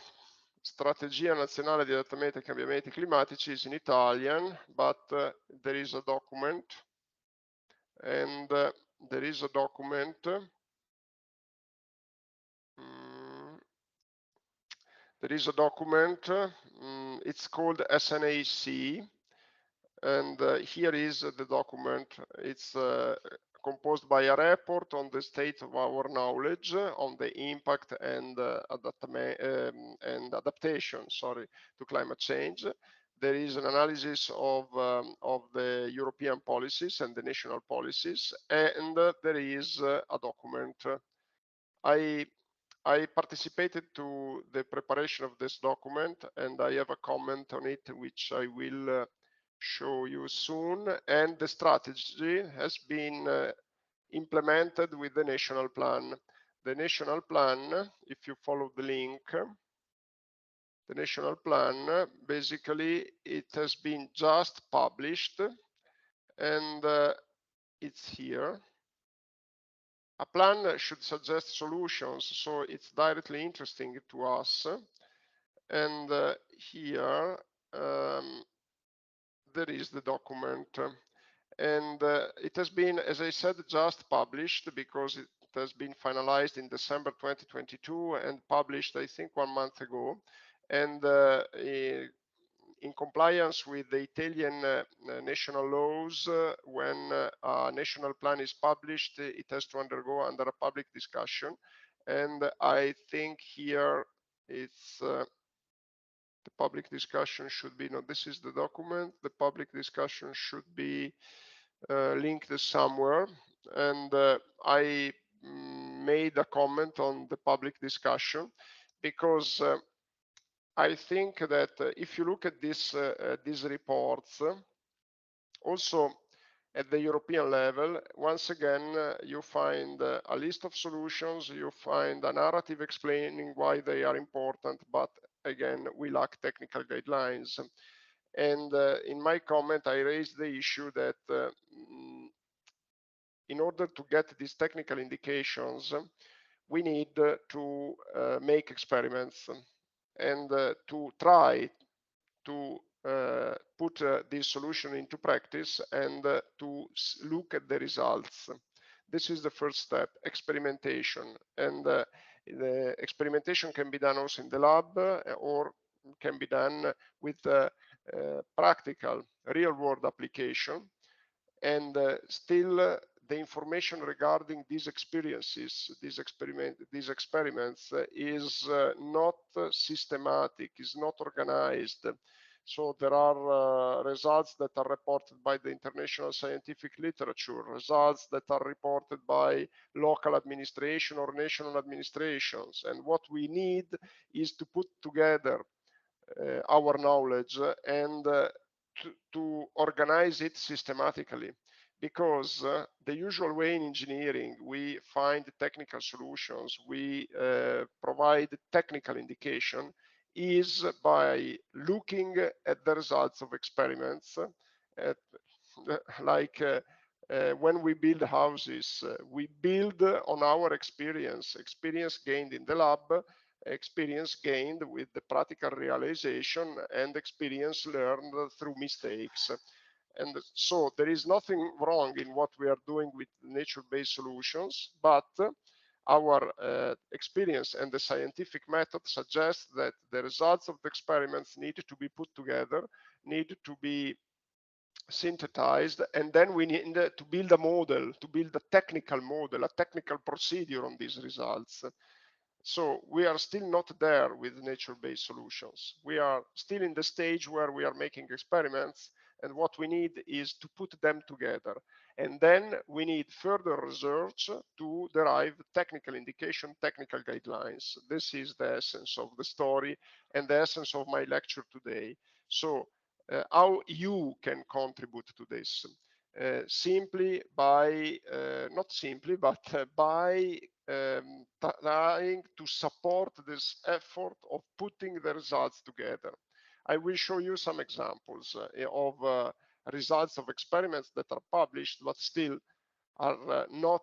Strategia Nazionale di Adattamento ai Cambiamenti Climatici is in Italian, but there is a document, and there is a document. There is a document. It's called SNAC, and here is the document. It's composed by a report on the state of our knowledge on the impact and adaptation, to climate change. There is an analysis of the European policies and the national policies, and there is a document. I participated to the preparation of this document, and I have a comment on it, which I will show you soon. And the strategy has been implemented with the national plan. The national plan, if you follow the link, the national plan, basically it has been just published, and it's here. A plan should suggest solutions, so it's directly interesting to us. And here there is the document. And it has been, as I said, just published because it has been finalized in December 2022 and published, I think, 1 month ago. And in compliance with the Italian national laws, when a national plan is published, it has to undergo under a public discussion. And I think here it's the public discussion should be, no, this is the document. The public discussion should be linked somewhere. And I made a comment on the public discussion because I think that if you look at these reports, also at the European level, once again, you find a list of solutions, you find a narrative explaining why they are important, but again, we lack technical guidelines. And in my comment, I raised the issue that in order to get these technical indications, we need to make experiments and to try to put this solution into practice and to look at the results. This is the first step, experimentation. And the experimentation can be done also in the lab or can be done with practical real-world application. And still the information regarding these experiences, these experiments is not systematic, is not organized. So there are results that are reported by the international scientific literature, results that are reported by local administration or national administrations. And what we need is to put together our knowledge and to organize it systematically, because the usual way in engineering, we find technical solutions, we provide technical indication, is by looking at the results of experiments, at, like when we build houses, we build on our experience gained in the lab, experience gained with the practical realization, and experience learned through mistakes. And so there is nothing wrong in what we are doing with nature-based solutions, but our experience and the scientific method suggests that the results of the experiments need to be put together, need to be synthesized, and then we need to build a model, to build a technical model, a technical procedure on these results. So we are still not there with nature-based solutions. We are still in the stage where we are making experiments, and what we need is to put them together. And then we need further research to derive technical indication, technical guidelines. This is the essence of the story and the essence of my lecture today. So how you can contribute to this? Simply by, not simply, but by trying to support this effort of putting the results together. I will show you some examples of results of experiments that are published, but still are not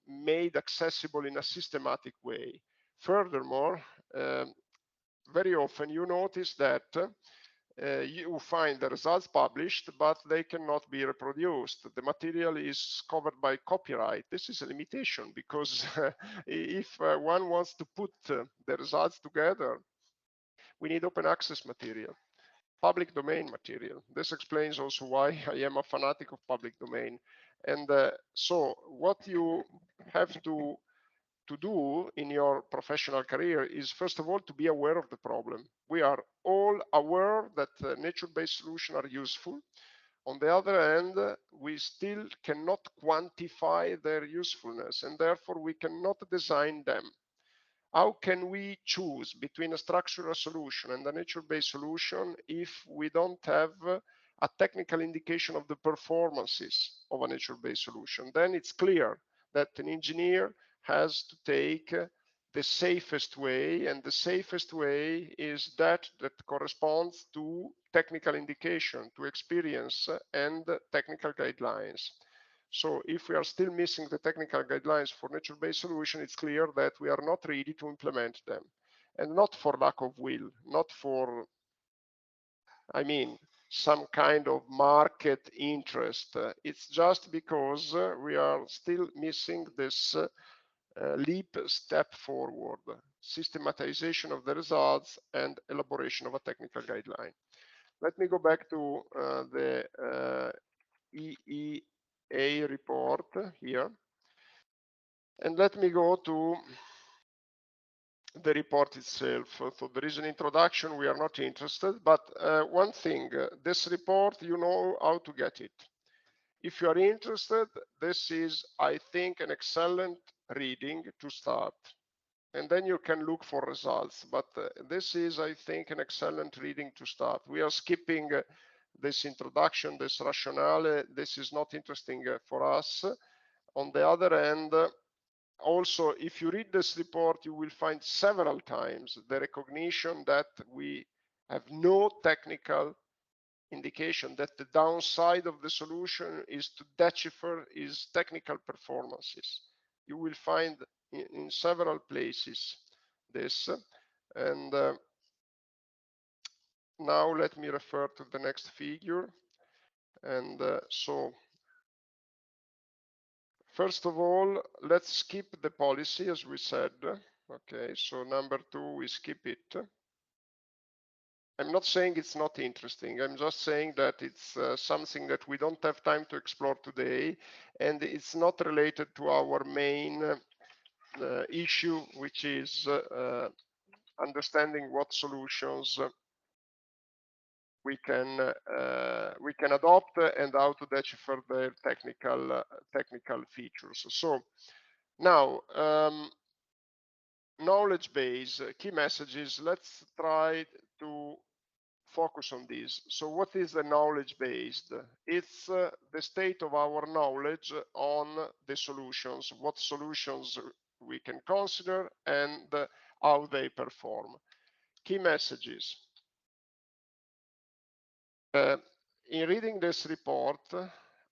made accessible in a systematic way. Furthermore, very often you notice that you find the results published, but they cannot be reproduced. The material is covered by copyright. This is a limitation because if one wants to put the results together, we need open access material, public domain material. This explains also why I am a fanatic of public domain. And so what you have to do in your professional career is, first of all, to be aware of the problem. We are all aware that nature-based solutions are useful. On the other hand, we still cannot quantify their usefulness, and therefore we cannot design them. how can we choose between a structural solution and a nature-based solution if we don't have a technical indication of the performances of a nature-based solution? Then it's clear that an engineer has to take the safest way, and the safest way is that corresponds to technical indication, to experience and technical guidelines. So if we are still missing the technical guidelines for nature-based solution, it's clear that we are not ready to implement them, and not for lack of will, not for, I mean, some kind of market interest. It's just because we are still missing this leap step forward, systematization of the results and elaboration of a technical guideline. Let me go back to the EEA report here, and let me go to the report itself. So there is an introduction, we are not interested, but one thing, this report, you know how to get it. If you are interested, this is, I think, an excellent reading to start. And then you can look for results. But this is, I think, an excellent reading to start. We are skipping this introduction, this rationale. This is not interesting for us. On the other hand, also, if you read this report, you will find several times the recognition that we have no technical indication, that the downside of the solution is to decipher its technical performances. You will find in several places this. And now let me refer to the next figure. And so first of all, let's skip the policy, as we said. Okay, so number 2, we skip it. I'm not saying it's not interesting. I'm just saying that it's something that we don't have time to explore today, and it's not related to our main issue, which is understanding what solutions we can adopt and how to decipher their technical features. So now, knowledge base, key messages. Let's try to focus on this. So what is the knowledge based? It's the state of our knowledge on the solutions, what solutions we can consider, and how they perform. Key messages. In reading this report,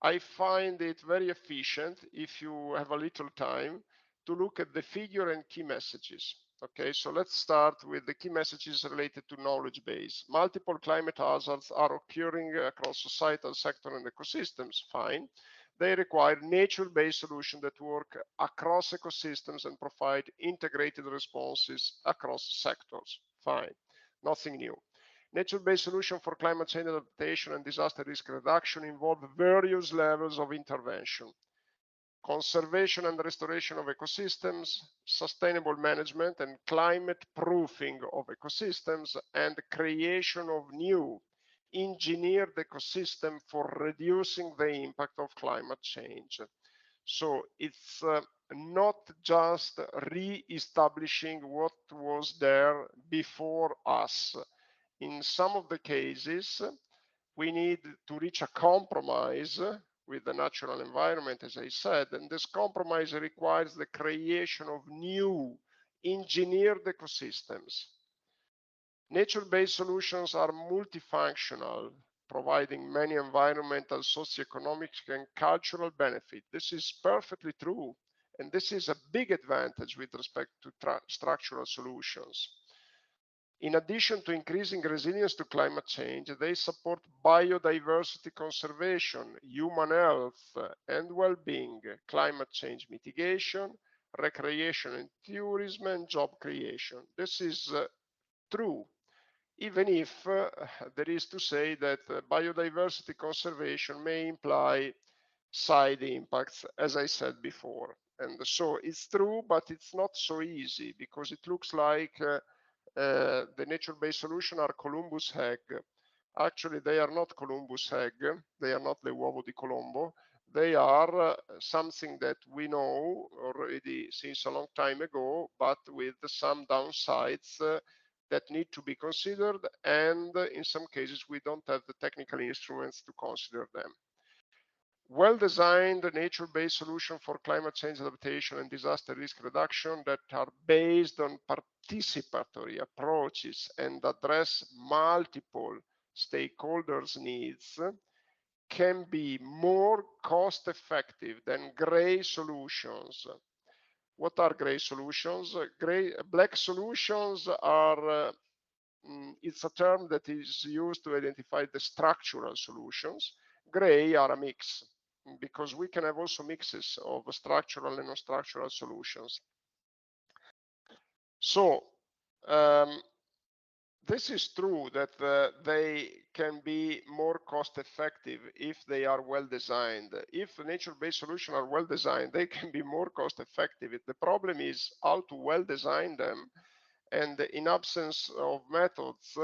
I find it very efficient, if you have a little time, to look at the figure and key messages. Okay, so let's start with the key messages related to knowledge base. Multiple climate hazards are occurring across societal sector and ecosystems. Fine. They require nature-based solutions that work across ecosystems and provide integrated responses across sectors. Fine. Nothing new. Nature-based solutions for climate change adaptation and disaster risk reduction involve various levels of intervention: conservation and restoration of ecosystems, sustainable management and climate proofing of ecosystems, and creation of new engineered ecosystem for reducing the impact of climate change. So it's not just re-establishing what was there before us. In some of the cases, we need to reach a compromise with the natural environment, as I said, and this compromise requires the creation of new engineered ecosystems. Nature-based solutions are multifunctional, providing many environmental, socioeconomic, and cultural benefits. This is perfectly true, and this is a big advantage with respect to structural solutions. In addition to increasing resilience to climate change, they support biodiversity conservation, human health and well-being, climate change mitigation, recreation and tourism, and job creation. This is true, even if there is to say that biodiversity conservation may imply side impacts, as I said before. And so it's true, but it's not so easy, because it looks like the nature-based solution are Columbus egg. Actually, they are not Columbus egg. They are not the uovo di Colombo. They are something that we know already since a long time ago, but with some downsides that need to be considered, and in some cases we don't have the technical instruments to consider them. Well-designed nature-based solution for climate change adaptation and disaster risk reduction that are based on participatory approaches and address multiple stakeholders' needs can be more cost-effective than gray solutions. What are gray solutions? Black solutions are it's a term that is used to identify the structural solutions. Gray are a mix, because we can have also mixes of structural and non-structural solutions. So this is true that they can be more cost effective if they are well designed. If nature-based solutions are well designed, they can be more cost effective. The problem is how to well design them. And in absence of methods,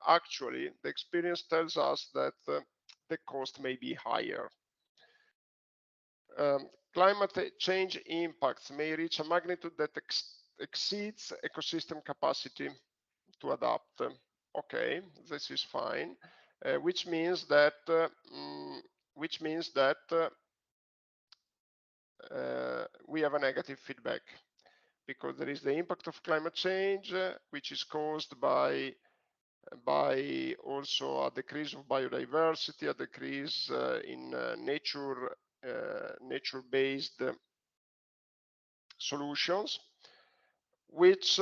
actually, the experience tells us that the cost may be higher. Climate change impacts may reach a magnitude that exceeds ecosystem capacity to adapt. Okay, this is fine, which means that we have a negative feedback, because there is the impact of climate change, which is caused by also a decrease of biodiversity, a decrease in nature-based solutions, which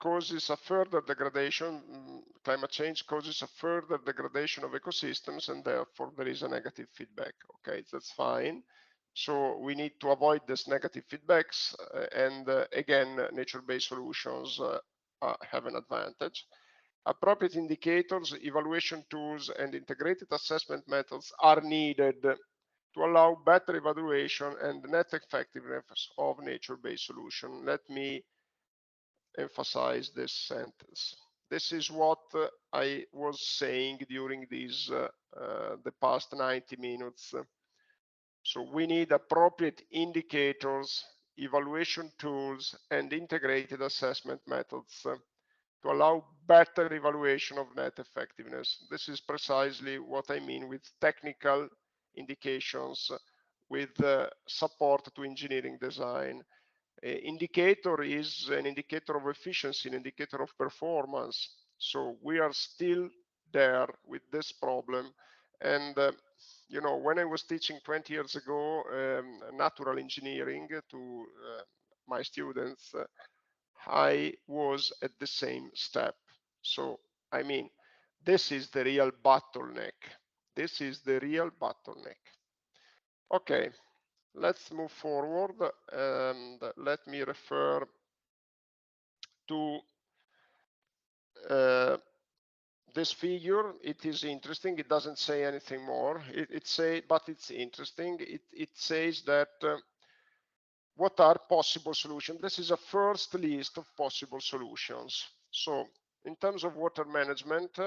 causes a further degradation. Climate change causes a further degradation of ecosystems, and therefore there is a negative feedback. Okay, that's fine. So we need to avoid these negative feedbacks, and again, nature-based solutions have an advantage. Appropriate indicators, evaluation tools, and integrated assessment methods are needed to allow better evaluation and net effectiveness of nature-based solution. Let me emphasize this sentence. This is what I was saying during the past 90 minutes. So we need appropriate indicators, evaluation tools, and integrated assessment methods to allow better evaluation of net effectiveness. This is precisely what I mean with technical indications, with support to engineering design. Indicator is an indicator of efficiency, an indicator of performance. So we are still there with this problem. And you know, when I was teaching 20 years ago natural engineering to my students, I was at the same step. So, I mean, this is the real bottleneck. This is the real bottleneck. Okay, let's move forward, and let me refer to this figure. It is interesting. It doesn't say anything more. But it's interesting. It says that what are possible solutions? This is a first list of possible solutions. So in terms of water management,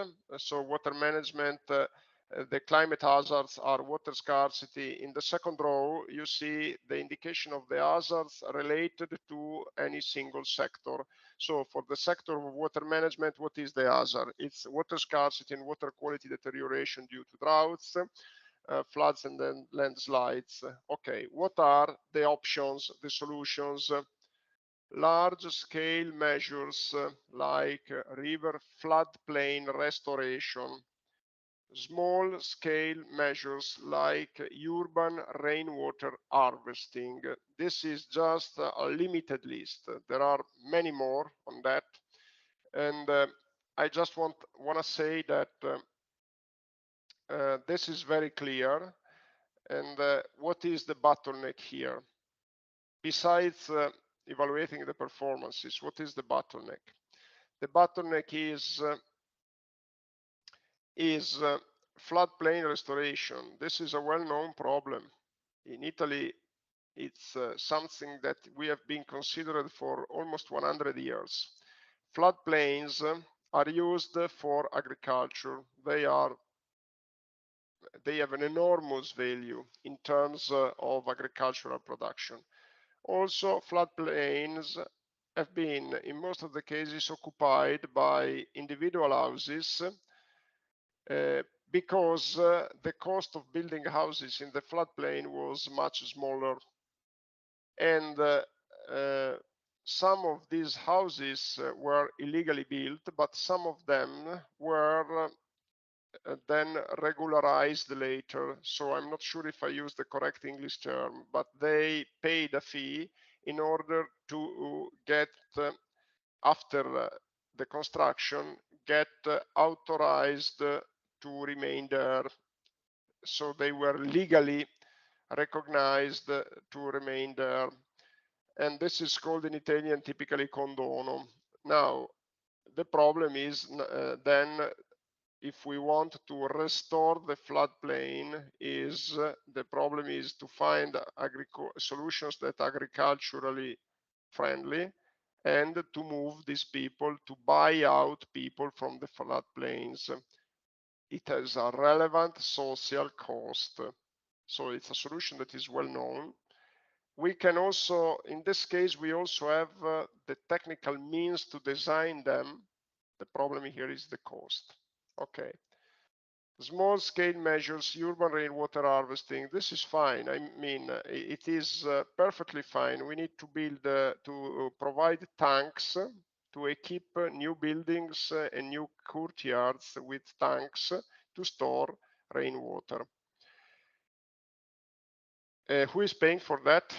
the climate hazards are water scarcity. In the second row, you see the indication of the hazards related to any single sector. So for the sector of water management, what is the hazard? It's water scarcity and water quality deterioration due to droughts, floods, and then landslides. Okay, what are the options, the solutions? Large-scale measures like river floodplain restoration, small-scale measures like urban rainwater harvesting. This is just a limited list. There are many more on that, and I just want to say that this is very clear. And what is the bottleneck here? Besides evaluating the performances, what is the bottleneck? The bottleneck is floodplain restoration. This is a well-known problem. In Italy, it's something that we have been considered for almost 100 years. Floodplains are used for agriculture. They are they have an enormous value in terms of agricultural production. Also, floodplains have been, in most of the cases, occupied by individual houses because the cost of building houses in the floodplain was much smaller. And some of these houses were illegally built, but some of them were then regularized later. So I'm not sure if I use the correct English term, but they paid a fee in order to get, after the construction, get authorized to remain there. So they were legally recognized to remain there. And this is called in Italian typically condono. Now, the problem is then if we want to restore the floodplain, the problem is to find solutions that are agriculturally friendly and to move these people, to buy out people from the floodplains. It has a relevant social cost. So it's a solution that is well known. We can also, in this case, we also have the technical means to design them. The problem here is the cost. Okay. Small scale measures, urban rainwater harvesting, this is fine. I mean, it is perfectly fine. We need to build, to provide tanks to equip new buildings and new courtyards with tanks to store rainwater. Who is paying for that?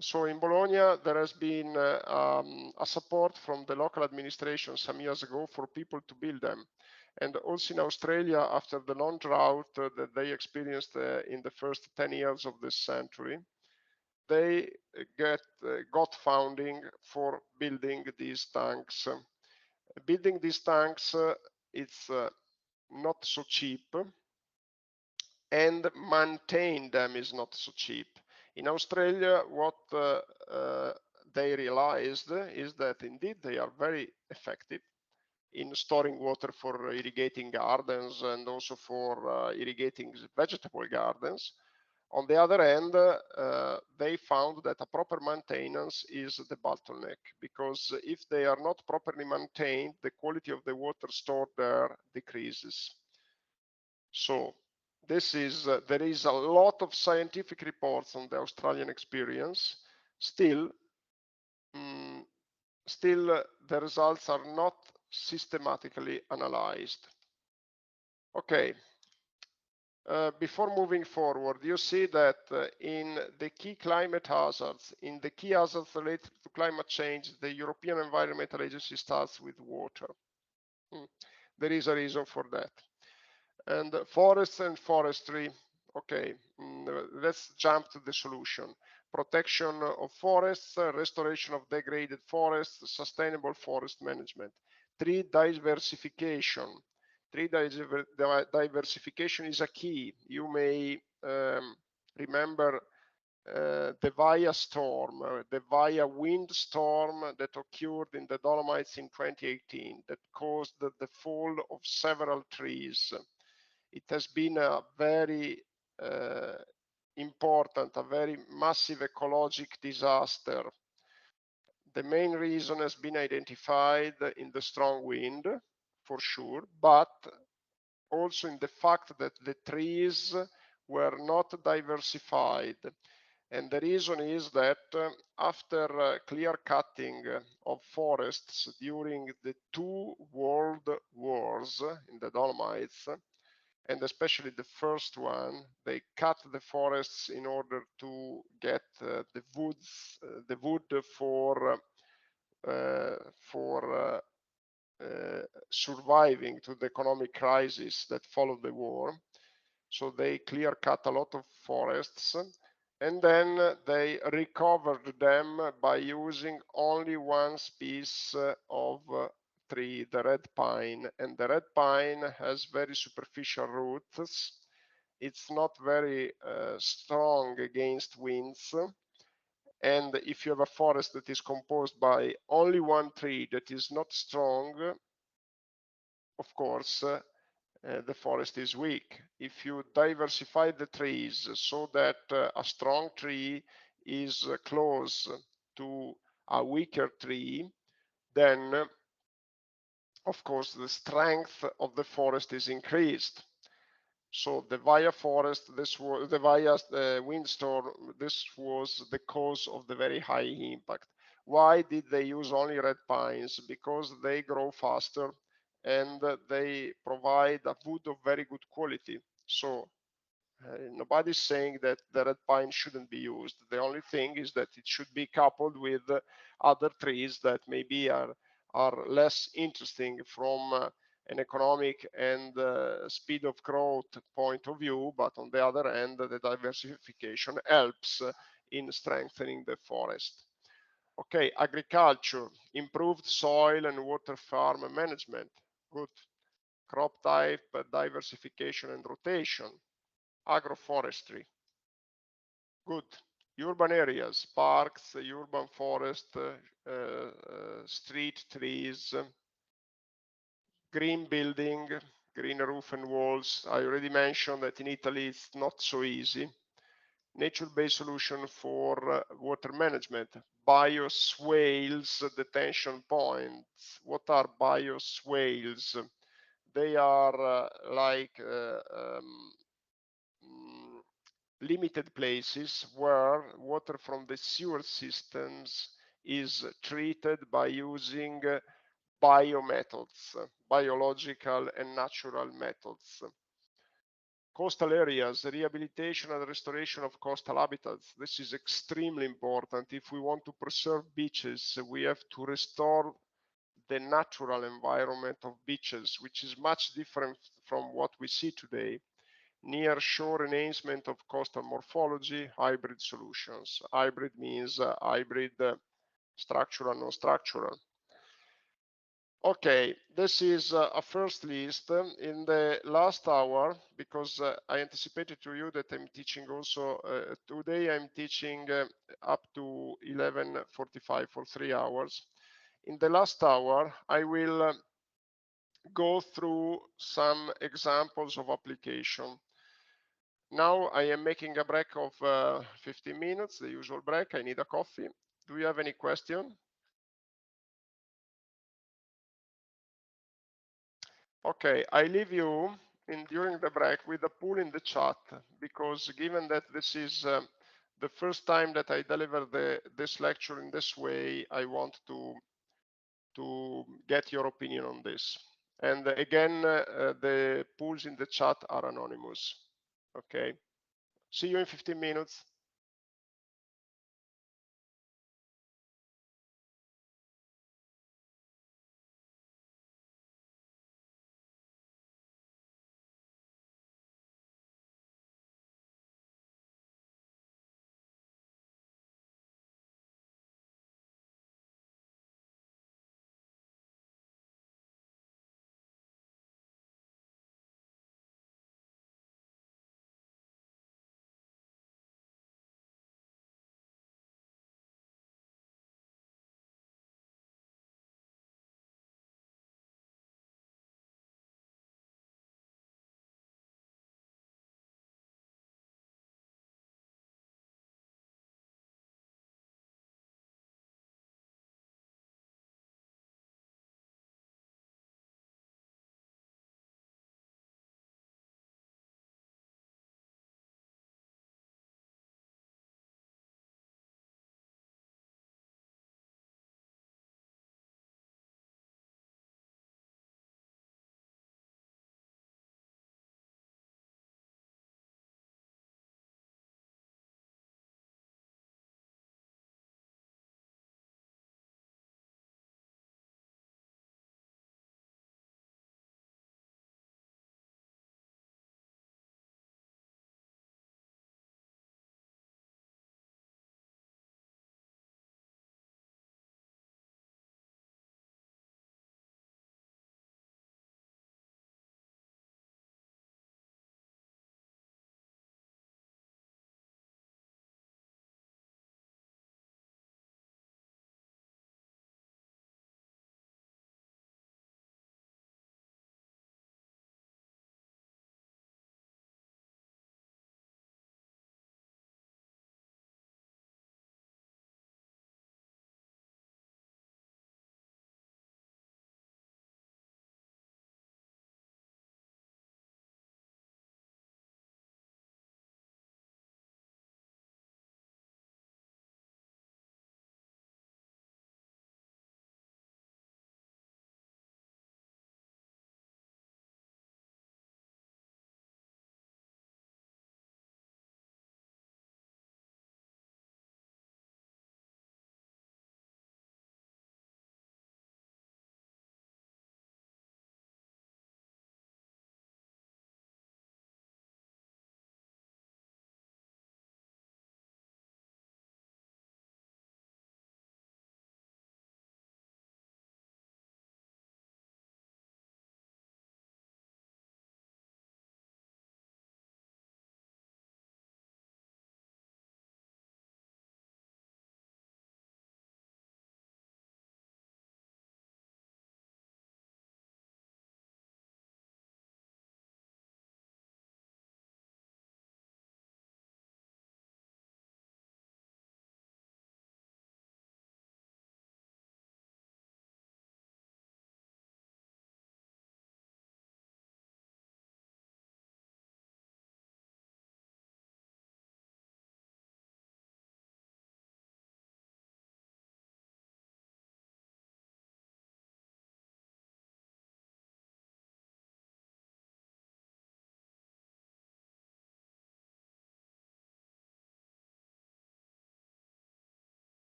So in Bologna, there has been a support from the local administration some years ago for people to build them. And also in Australia, after the long drought that they experienced in the first 10 years of this century, they got funding for building these tanks. Building these tanks, it's not so cheap, and maintain them is not so cheap. In Australia, what they realized is that indeed they are very effective in storing water for irrigating gardens and also for irrigating vegetable gardens. On the other hand, they found that a proper maintenance is the bottleneck, because if they are not properly maintained, the quality of the water stored there decreases. So this is, there is a lot of scientific reports on the Australian experience. Still, the results are not systematically analyzed. Okay. Before moving forward, you see that in the key climate hazards, in the key hazards related to climate change, the European Environmental Agency starts with water. There is a reason for that. And forests and forestry, okay, let's jump to the solution. Protection of forests, restoration of degraded forests, sustainable forest management. Tree diversification. Tree diversification is a key. You may remember the Vaya storm, the Vaya windstorm that occurred in the Dolomites in 2018 that caused the fall of several trees. It has been a very important, a very massive ecologic disaster. The main reason has been identified in the strong wind, for sure, but also in the fact that the trees were not diversified. And the reason is that after clear cutting of forests during the two world wars in the Dolomites, and especially the first one, they cut the forests in order to get the wood for surviving to the economic crisis that followed the war. So they clear cut a lot of forests, and then they recovered them by using only one species of tree, the red pine. And the red pine has very superficial roots. It's not very strong against winds. And if you have a forest that is composed by only one tree that is not strong, of course, the forest is weak. If you diversify the trees so that a strong tree is close to a weaker tree, then of course the strength of the forest is increased. So the Vaya forest, this was the Vaya windstorm, this was the cause of the very high impact. Why did they use only red pines? Because they grow faster and they provide a wood of very good quality. So nobody's saying that the red pine shouldn't be used. The only thing is that it should be coupled with other trees that maybe are less interesting from an economic and speed of growth point of view, but on the other hand, the diversification helps in strengthening the forest. Okay, agriculture, improved soil and water farm management. Good. Crop type diversification and rotation. Agroforestry. Good. Urban areas, parks, urban forest, street trees, green building, green roof and walls. I already mentioned that in Italy it's not so easy. Nature-based solution for water management, bioswales detention points. What are bioswales? They are limited places where water from the sewer systems is treated by using biomethods, biological and natural methods. Coastal areas, rehabilitation and restoration of coastal habitats. This is extremely important. If we want to preserve beaches, we have to restore the natural environment of beaches, which is much different from what we see today. Near shore enhancement of coastal morphology, hybrid solutions. Hybrid means hybrid structural, non-structural. Okay, this is a first list. In the last hour, because I anticipated to you that I'm teaching also, today I'm teaching up to 11:45 for 3 hours. In the last hour, I will go through some examples of application. Now I am making a break of 15 minutes, the usual break. I need a coffee. Do you have any question? Okay, I leave you during the break with a poll in the chat, because given that this is the first time that I deliver this lecture in this way, I want to get your opinion on this. And again, the polls in the chat are anonymous. Okay, see you in 15 minutes.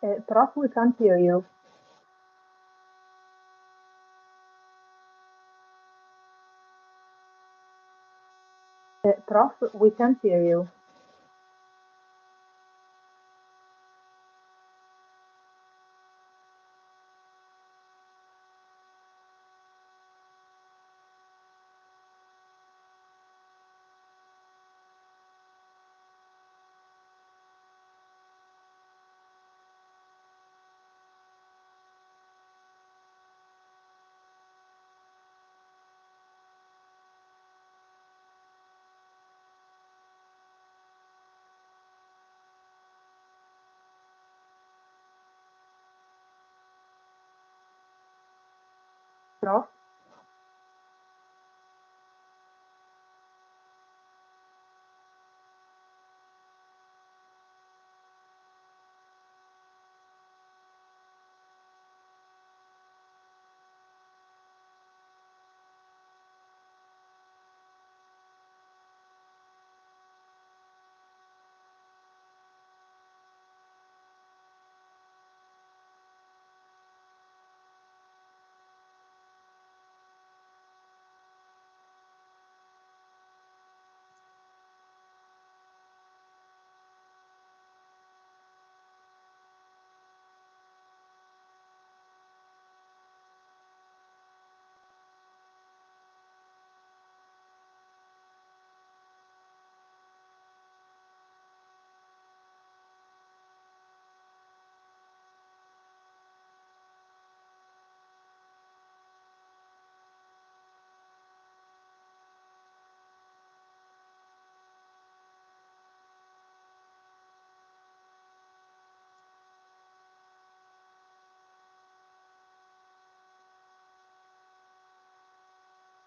Prof, we can't hear you. Prof, we can't hear you. Prof,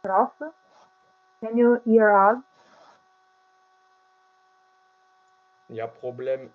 Prof, can you hear us? Il y a problème.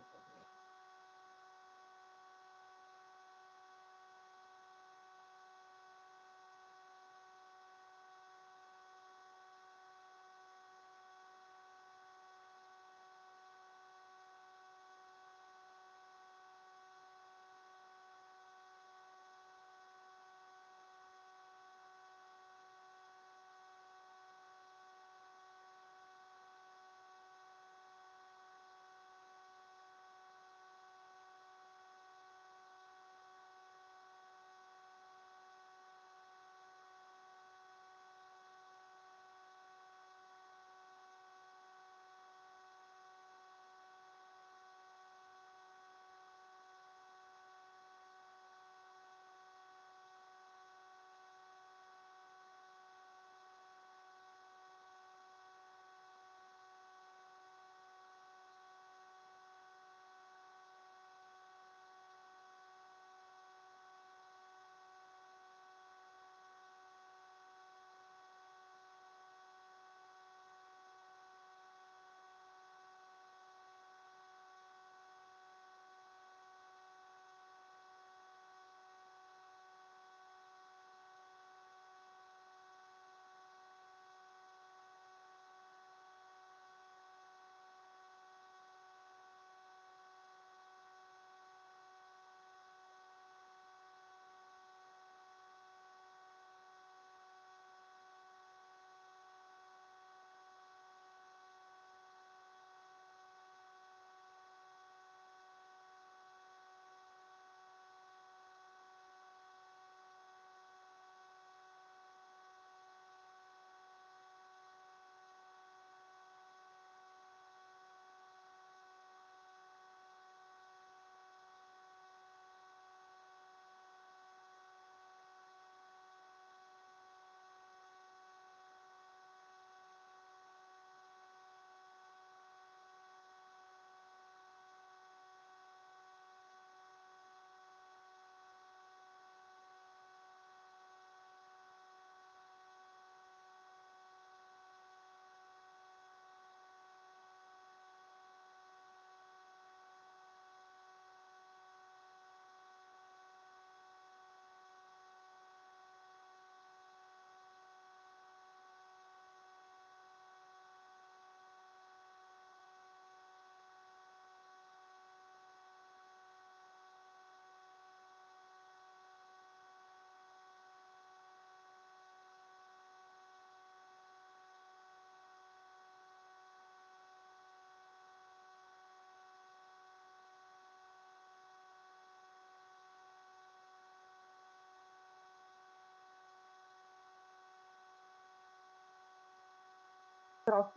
Prof.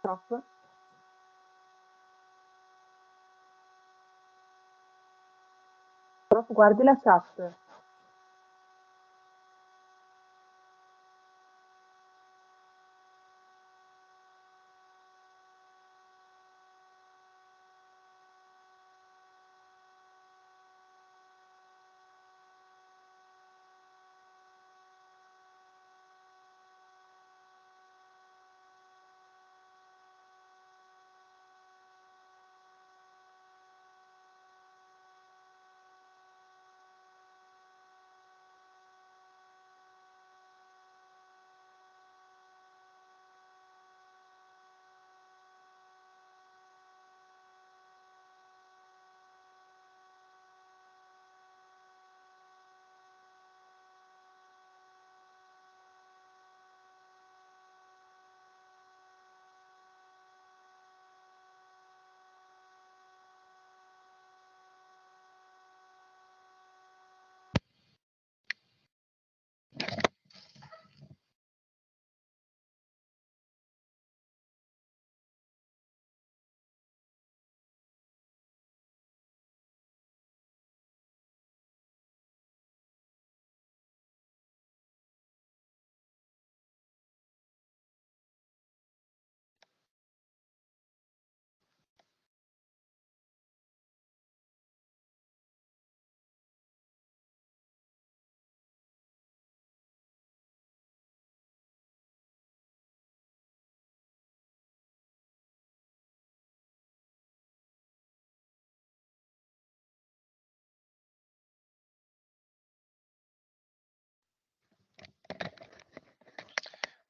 Prof. Prof, guardi la chat.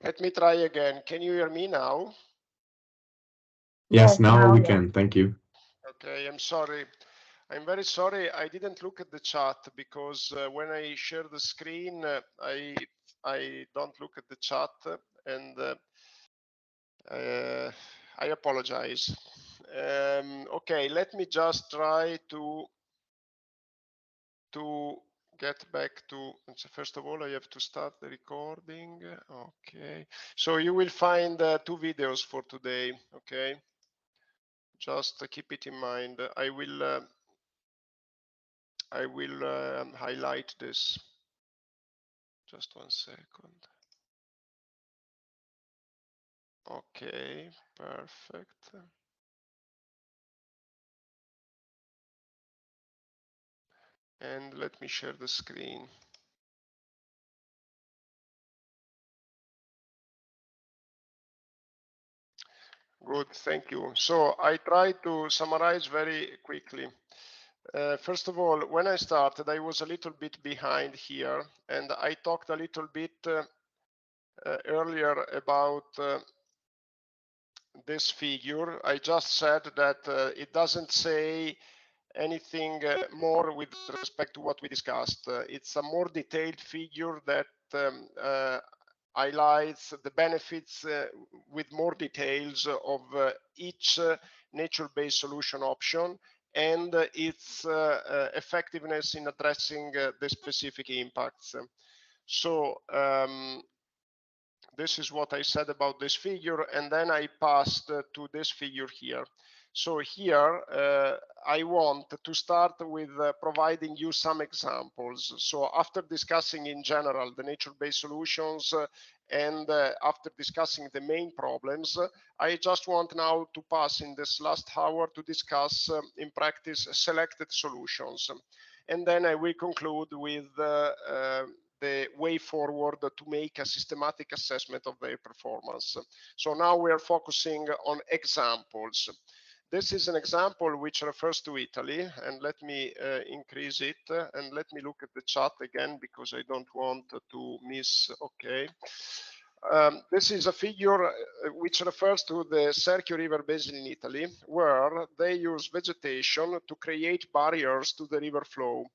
Let me try again. Can you hear me now? Yes, now we yes. can. Thank you. Okay, I'm sorry. I'm very sorry. I didn't look at the chat because when I share the screen, I don't look at the chat, and I apologize. Okay, let me just try to get back to, first of all, I have to start the recording. Okay, so you will find 2 videos for today. Okay, just keep it in mind. I will highlight this. Just 1 second. Okay, perfect. And let me share the screen. Good, thank you. So I try to summarize very quickly. First of all, when I started, I was a little bit behind here, and I talked a little bit earlier about this figure. I just said that it doesn't say anything more with respect to what we discussed. It's a more detailed figure that highlights the benefits with more details of each nature-based solution option and its effectiveness in addressing the specific impacts. So this is what I said about this figure, and then I passed to this figure here. So here, I want to start with providing you some examples. So after discussing in general the nature-based solutions and after discussing the main problems, I just want now to pass in this last hour to discuss in practice selected solutions. And then I will conclude with the way forward to make a systematic assessment of their performance. So now we are focusing on examples. This is an example which refers to Italy, and let me increase it and let me look at the chat again because I don't want to miss. Okay. This is a figure which refers to the Serchio River basin in Italy, where they use vegetation to create barriers to the river flow.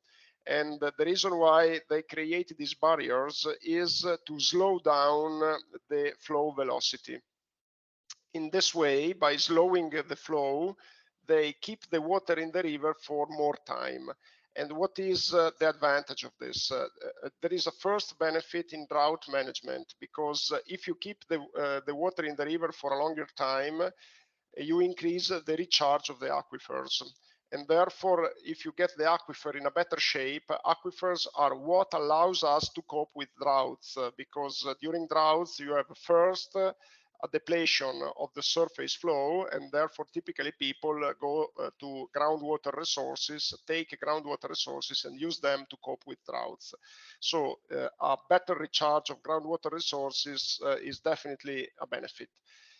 And the reason why they create these barriers is to slow down the flow velocity. In this way, by slowing the flow, they keep the water in the river for more time. And what is the advantage of this? There is a first benefit in drought management, because if you keep the water in the river for a longer time, you increase the recharge of the aquifers. And therefore, if you get the aquifer in a better shape, aquifers are what allows us to cope with droughts, because during droughts, you have first a depletion of the surface flow, and therefore typically people go to groundwater resources, take groundwater resources and use them to cope with droughts. So a better recharge of groundwater resources is definitely a benefit.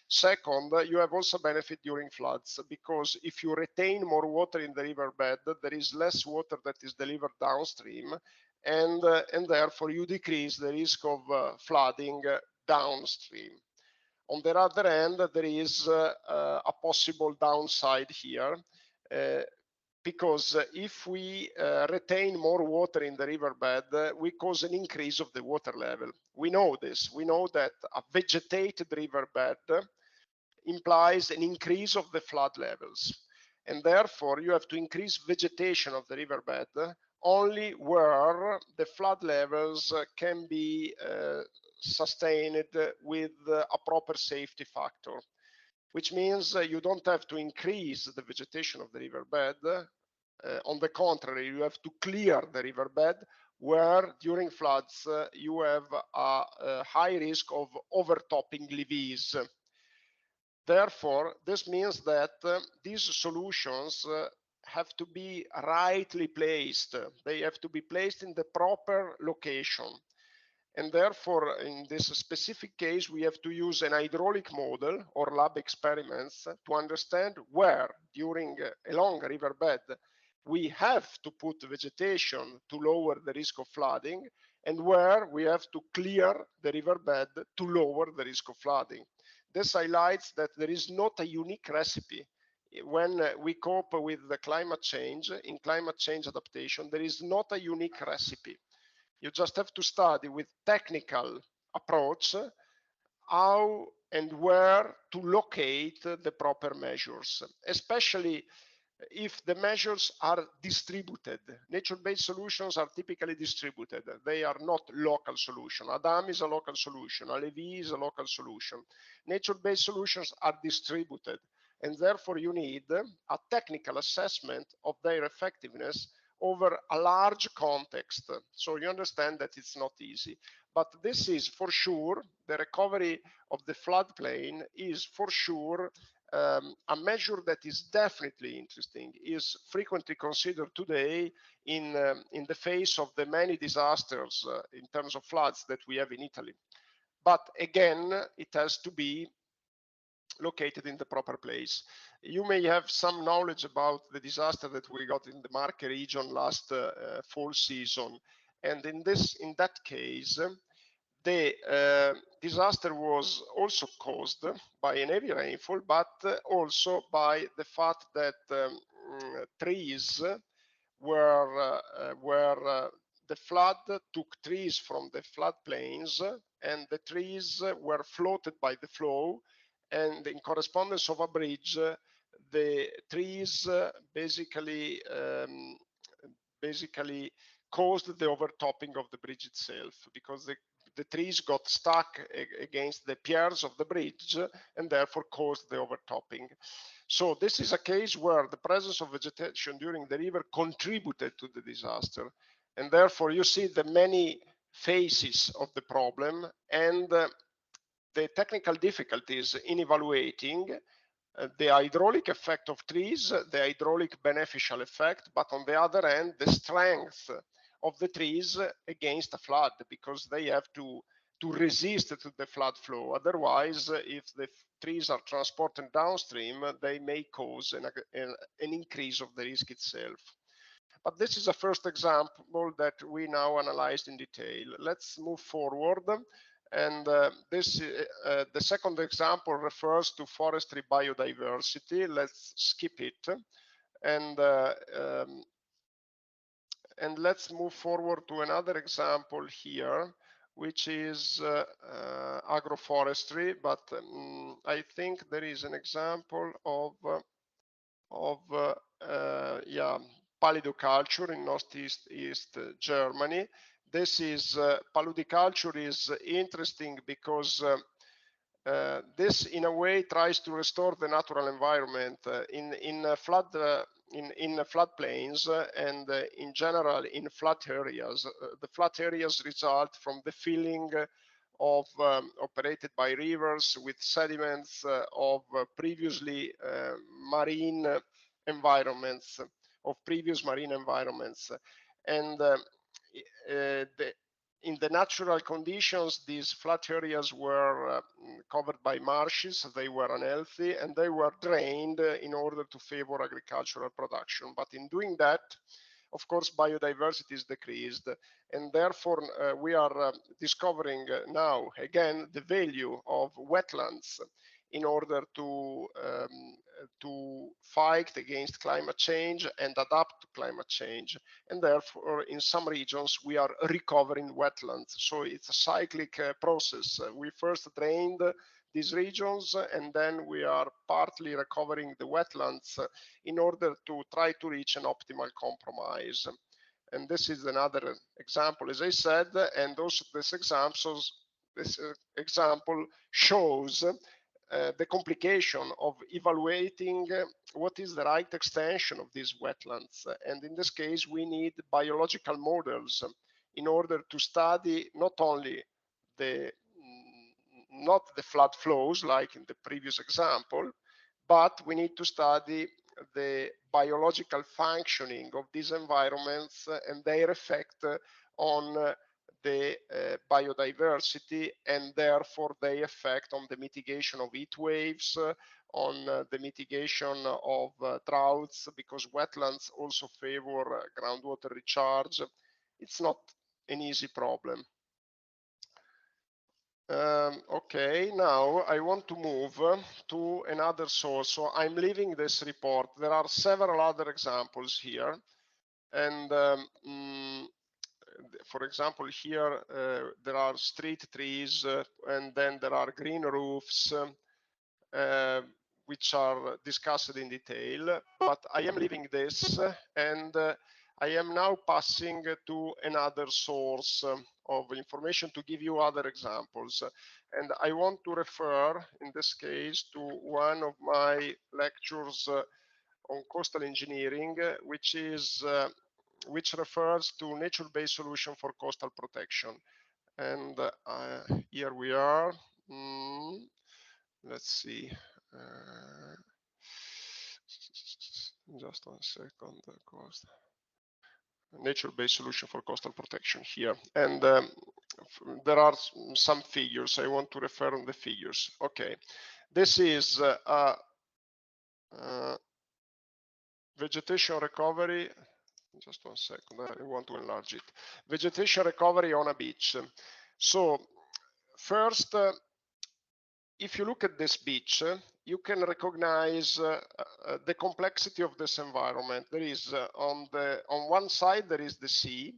Second, you have also benefit during floods, because if you retain more water in the riverbed, there is less water that is delivered downstream, and therefore you decrease the risk of flooding downstream. On the other hand, there is a possible downside here, because if we retain more water in the riverbed, we cause an increase of the water level. We know this. We know that a vegetated riverbed implies an increase of the flood levels. And therefore, you have to increase vegetation of the riverbed only where the flood levels can be sustained with a proper safety factor, which means you don't have to increase the vegetation of the riverbed. On the contrary, you have to clear the riverbed where during floods you have a high risk of overtopping levees. Therefore, this means that these solutions have to be rightly placed. They have to be placed in the proper location. And therefore, in this specific case, we have to use an hydraulic model or lab experiments to understand where, during a long riverbed, we have to put vegetation to lower the risk of flooding, and where we have to clear the riverbed to lower the risk of flooding. This highlights that there is not a unique recipe. When we cope with the climate change, in climate change adaptation, there is not a unique recipe. You just have to study with technical approach how and where to locate the proper measures, especially if the measures are distributed. Nature-based solutions are typically distributed. They are not local solution. Adam is a local solution. Alevi is a local solution. Nature-based solutions are distributed, and therefore you need a technical assessment of their effectiveness over a large context. So you understand that it's not easy. But this is for sure, the recovery of the floodplain is for sure a measure that is definitely interesting, is frequently considered today in the face of the many disasters in terms of floods that we have in Italy. But again, it has to be located in the proper place. You may have some knowledge about the disaster that we got in the Marche region last fall season. And in that case, the disaster was also caused by an heavy rainfall, but also by the fact that trees were the flood took trees from the floodplains, and the trees were floated by the flow, and in correspondence of a bridge, the trees basically caused the overtopping of the bridge itself, because the trees got stuck against the piers of the bridge and therefore caused the overtopping. So this is a case where the presence of vegetation during the river contributed to the disaster. And therefore you see the many phases of the problem and the technical difficulties in evaluating the hydraulic effect of trees, the hydraulic beneficial effect, but on the other hand, the strength of the trees against a flood, because they have to resist to the flood flow. Otherwise, if the trees are transported downstream, they may cause an increase of the risk itself. But this is a first example that we now analyzed in detail. Let's move forward. And the second example refers to forestry biodiversity. Let's skip it. And let's move forward to another example here, which is agroforestry. But I think there is an example of paludiculture in northeast Germany. This is paludiculture is interesting because this, in a way, tries to restore the natural environment in floodplains and in general in flat areas. The flat areas result from the filling of operated by rivers with sediments of previously marine environments, of previous marine environments, and in the natural conditions, these flat areas were covered by marshes. They were unhealthy, and they were drained in order to favor agricultural production. But in doing that, of course, biodiversity is decreased, and therefore we are discovering now again the value of wetlands in order to fight against climate change and adapt to climate change. And therefore, in some regions, we are recovering wetlands. So it's a cyclic process. We first drained these regions, and then we are partly recovering the wetlands in order to try to reach an optimal compromise. And this is another example, as I said, and also this example shows the complication of evaluating what is the right extension of these wetlands. And in this case, we need biological models in order to study not only not the flood flows like in the previous example, but we need to study the biological functioning of these environments and their effect on the biodiversity, and therefore they effect on the mitigation of heat waves, on the mitigation of droughts, because wetlands also favor groundwater recharge. It's not an easy problem. Okay, now I want to move to another source. So I'm leaving this report. There are several other examples here. And for example, here there are street trees and then there are green roofs, which are discussed in detail. But I am leaving this and I am now passing to another source of information to give you other examples. And I want to refer, in this case, to one of my lectures on coastal engineering, which refers to nature-based solution for coastal protection. And here we are. Let's see. Just 1 second. Coast. Nature-based solution for coastal protection here. And there are some figures. I want to refer on the figures. Okay. This is vegetation recovery. Just 1 second. I want to enlarge it. Vegetation recovery on a beach. So first, if you look at this beach, you can recognize the complexity of this environment. There is on one side there is the sea,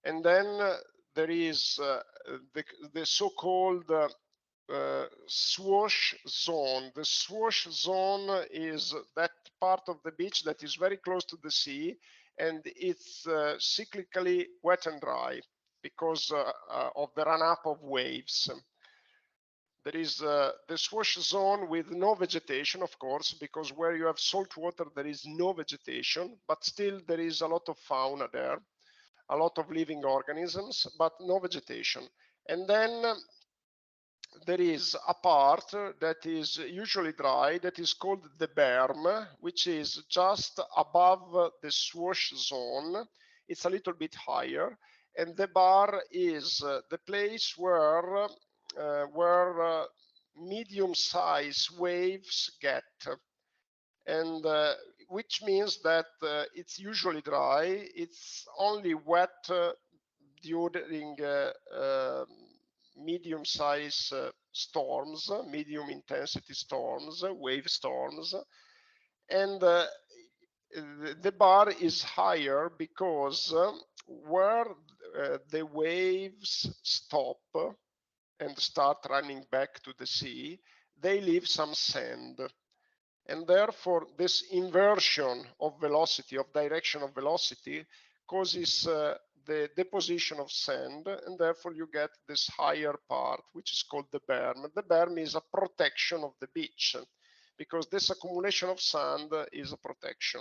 and then there is the so-called swash zone. The swash zone is that part of the beach that is very close to the sea, and it's cyclically wet and dry because of the run-up of waves. There is the swash zone with no vegetation, of course, because where you have salt water, there is no vegetation, but still there is a lot of fauna there, a lot of living organisms, but no vegetation. And then there is a part that is usually dry, that is called the berm, which is just above the swash zone. It's a little bit higher. And the bar is the place where medium-sized waves get, and which means that it's usually dry. It's only wet during medium-sized storms, medium-intensity storms, wave storms, and the bar is higher because where the waves stop and start running back to the sea, they leave some sand. And therefore, this inversion of velocity, of direction of velocity, causes the deposition of sand, and therefore you get this higher part, which is called the berm. The berm is a protection of the beach, because this accumulation of sand is a protection.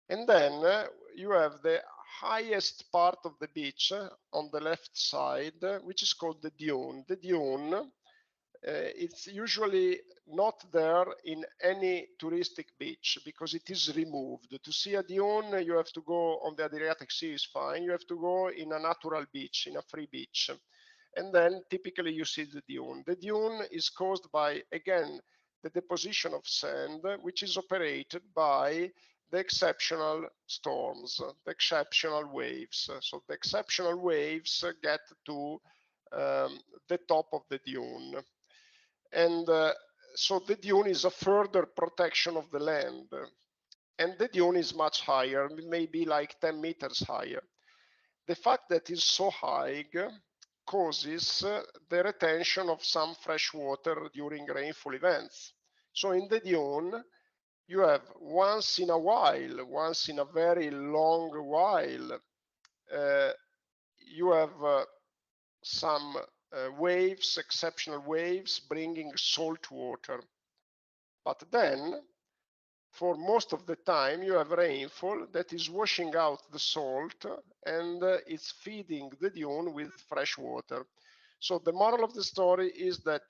And then you have the highest part of the beach on the left side, which is called the dune. The dune, it's usually not there in any touristic beach because it is removed. To see a dune, you have to go on the Adriatic Sea is fine. You have to go in a natural beach, in a free beach. And then typically you see the dune. The dune is caused by, again, the deposition of sand, which is operated by the exceptional storms, the exceptional waves. So the exceptional waves get to the top of the dune. And so the dune is a further protection of the land. And the dune is much higher, maybe like 10 meters higher. The fact that it's so high causes the retention of some fresh water during rainfall events. So in the dune, you have once in a while, once in a very long while, you have some waves, exceptional waves, bringing salt water. But then, for most of the time, you have rainfall that is washing out the salt and it's feeding the dune with fresh water. So the moral of the story is that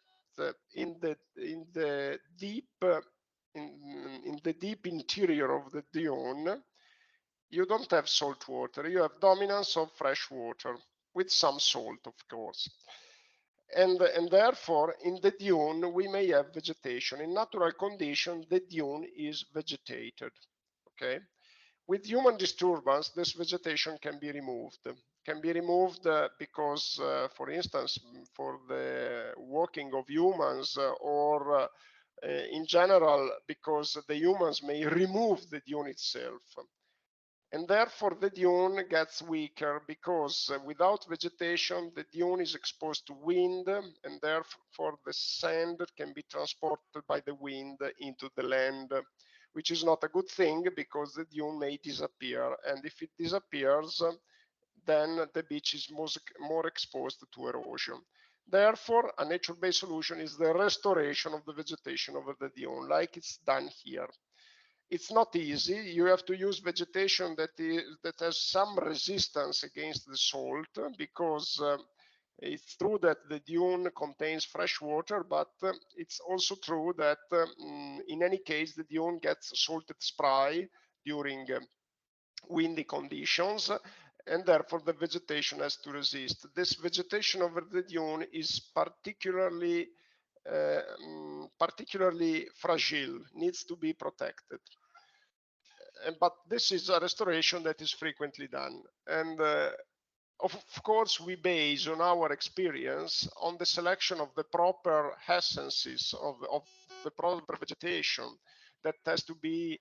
in the deep interior of the dune, you don't have salt water. You have dominance of fresh water with some salt, of course. And therefore, in the dune, we may have vegetation. In natural conditions, the dune is vegetated, okay? With human disturbance, this vegetation can be removed. Because, for instance, for the walking of humans or in general, because the humans may remove the dune itself. And therefore the dune gets weaker because without vegetation, the dune is exposed to wind, and therefore the sand can be transported by the wind into the land, which is not a good thing because the dune may disappear. And if it disappears, then the beach is more exposed to erosion. Therefore, a nature-based solution is the restoration of the vegetation over the dune, like it's done here. It's not easy. You have to use vegetation that has some resistance against the salt, because it's true that the dune contains fresh water, but it's also true that in any case, the dune gets salted spray during windy conditions, and therefore the vegetation has to resist. This vegetation over the dune is particularly fragile, needs to be protected. But this is a restoration that is frequently done. And of course, we base on our experience on the selection of the proper essences of the proper vegetation that has to be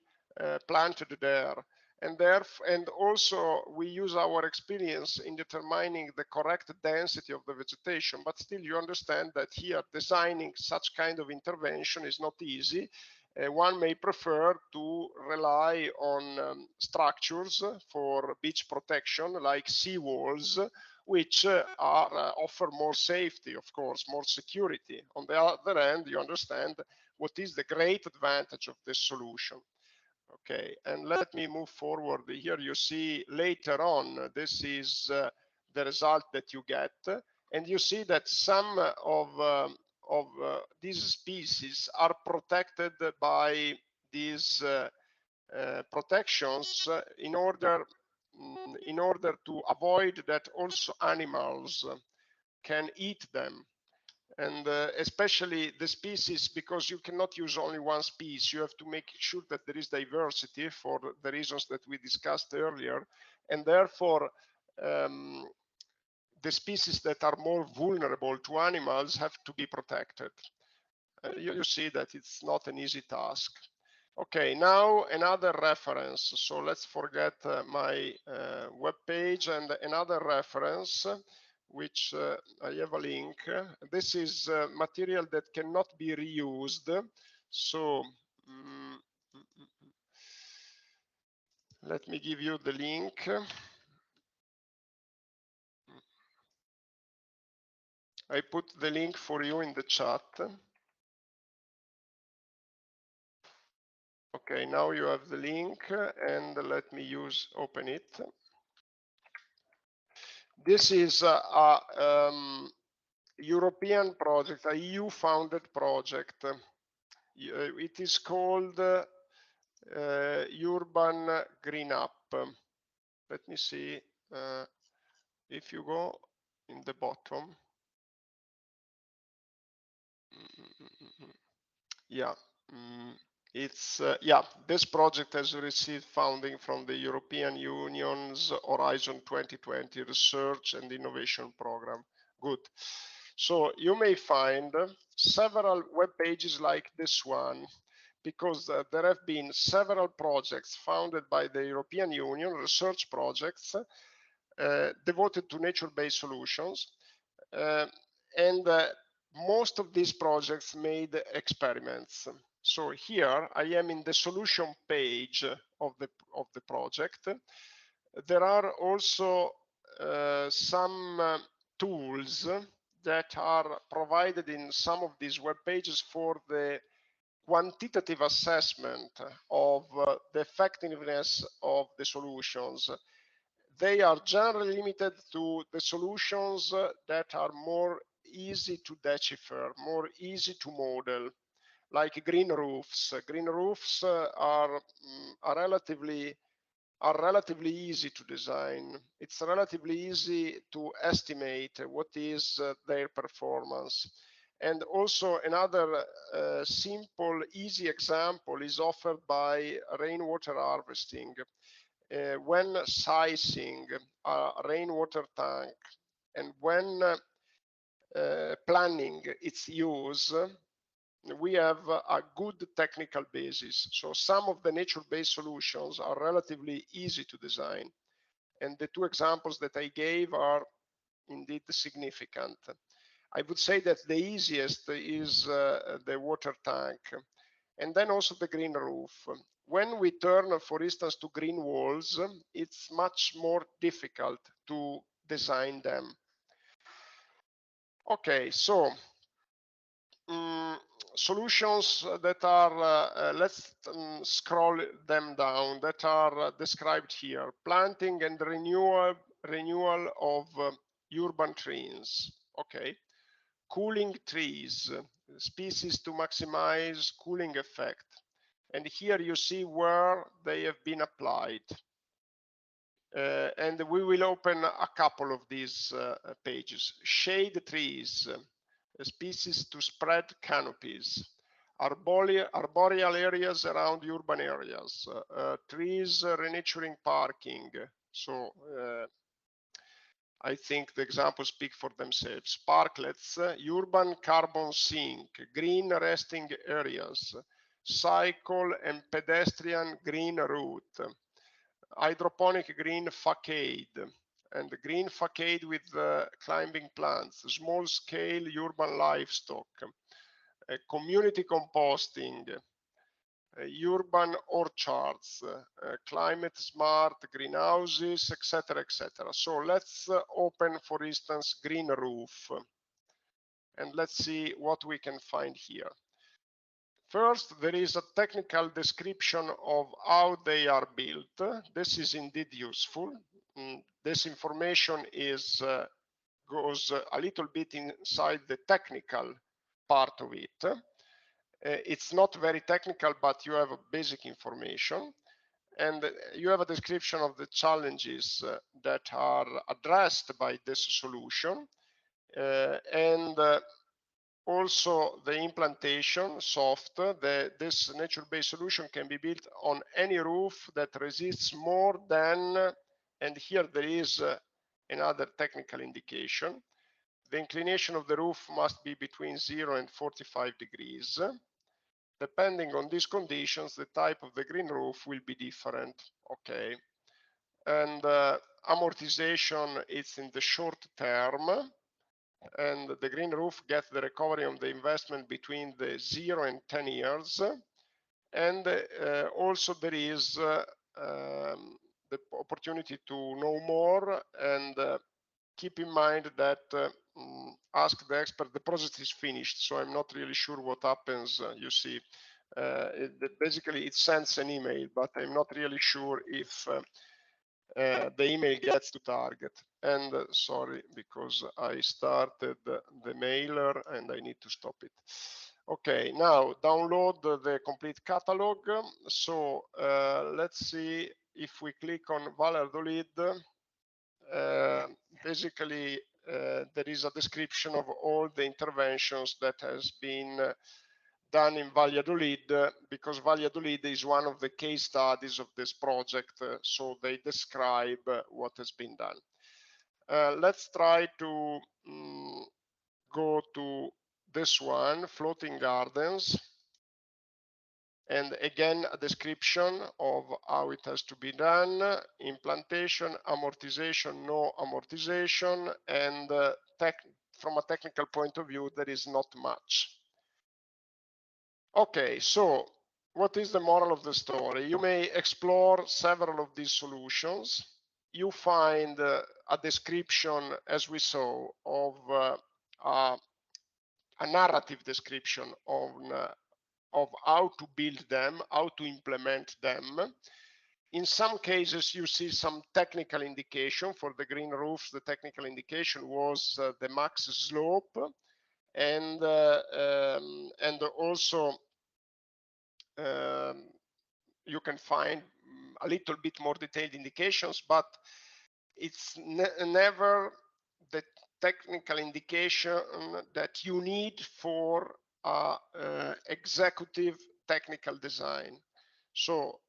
planted there. And also we use our experience in determining the correct density of the vegetation. But still, you understand that here designing such kind of intervention is not easy. One may prefer to rely on structures for beach protection, like seawalls, which offer more safety, of course, more security. On the other hand, you understand what is the great advantage of this solution. Okay, and let me move forward. Here you see later on, this is the result that you get. And you see that some of these species are protected by these protections in order to avoid that also animals can eat them. And especially the species, because you cannot use only one species, you have to make sure that there is diversity for the reasons that we discussed earlier. And therefore, the species that are more vulnerable to animals have to be protected. You see that it's not an easy task. Okay, now another reference. So let's forget my web page, and another reference, which I have a link. This is material that cannot be reused. So Let me give you the link. I put the link for you in the chat. Okay, now you have the link, and let me open it. This is a European project, a EU-founded project. It is called Urban Green Up. Let me see if you go in the bottom. Yeah, it's this project has received funding from the European Union's Horizon 2020 Research and Innovation Program. Good. So you may find several web pages like this one, because there have been several projects founded by the European Union, research projects devoted to nature-based solutions. And most of these projects made experiments. So here I am in the solution page of the project. There are also some tools that are provided in some of these web pages for the quantitative assessment of the effectiveness of the solutions. They are generally limited to the solutions that are more easy to decipher, more easy to model, like green roofs. Green roofs are relatively easy to design. It's relatively easy to estimate what is their performance. And also another simple, easy example is offered by rainwater harvesting. When sizing a rainwater tank and when planning its use, we have a good technical basis. So some of the nature-based solutions are relatively easy to design. And the two examples that I gave are indeed significant. I would say that the easiest is the water tank, and then also the green roof. When we turn, for instance, to green walls, it's much more difficult to design them. Okay, so solutions that are, let's scroll them down, that are described here. Planting and renewal of urban trees. Okay. Cooling trees, species to maximize cooling effect. And here you see where they have been applied. And we will open a couple of these pages. Shade trees, species to spread canopies. Arboreal areas around urban areas. Trees renaturing parking. So I think the examples speak for themselves. Parklets, urban carbon sink, green resting areas, cycle and pedestrian green route, hydroponic green facade, and green facade with climbing plants, small scale urban livestock, community composting, urban orchards, climate smart greenhouses, etc., etc. So let's open, for instance, green roof, and let's see what we can find here. First, there is a technical description of how they are built. This is indeed useful. This information is goes a little bit inside the technical part of it. It's not very technical, but you have a basic information, and you have a description of the challenges that are addressed by this solution, and also the implantation soft. This nature-based solution can be built on any roof that resists more than, and here there is another technical indication, the inclination of the roof must be between 0 and 45 degrees. Depending on these conditions, the type of the green roof will be different. Okay. And amortization is in the short term, and the green roof gets the recovery of the investment between the 0 and 10 years. And also there is the opportunity to know more, and keep in mind that ask the expert. The project is finished, so I'm not really sure what happens. You see, basically it sends an email, but I'm not really sure if the email gets to target. And sorry, because I started the mailer and I need to stop it. Okay, now download the complete catalog. So let's see if we click on Valladolid. Basically, there is a description of all the interventions that has been done in Valladolid, because Valladolid is one of the case studies of this project, so they describe what has been done. Let's try to go to this one, Floating Gardens. And again, a description of how it has to be done: implantation, amortization, no amortization, and from a technical point of view, there is not much. Okay, so what is the moral of the story? You may explore several of these solutions. You find a description, as we saw, of a narrative description of how to build them, how to implement them. In some cases, you see some technical indication. For the green roofs, the technical indication was the max slope, and also you can find a little bit more detailed indications, but it's never the technical indication that you need for executive technical design. So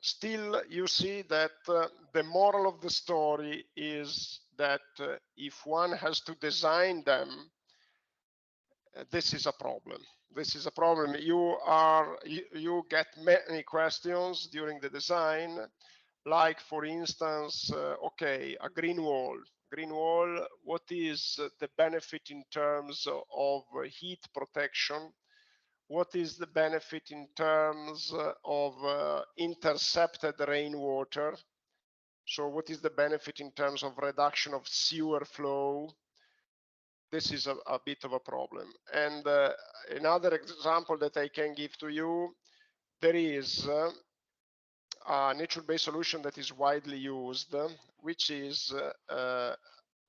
still you see that the moral of the story is that if one has to design them, this is a problem. This is a problem. You get many questions during the design, like for instance, okay, a green wall. Green wall, what is the benefit in terms of heat protection? What is the benefit in terms of intercepted rainwater? So what is the benefit in terms of reduction of sewer flow? This is a bit of a problem. And another example that I can give to you, there is a nature-based solution that is widely used, which is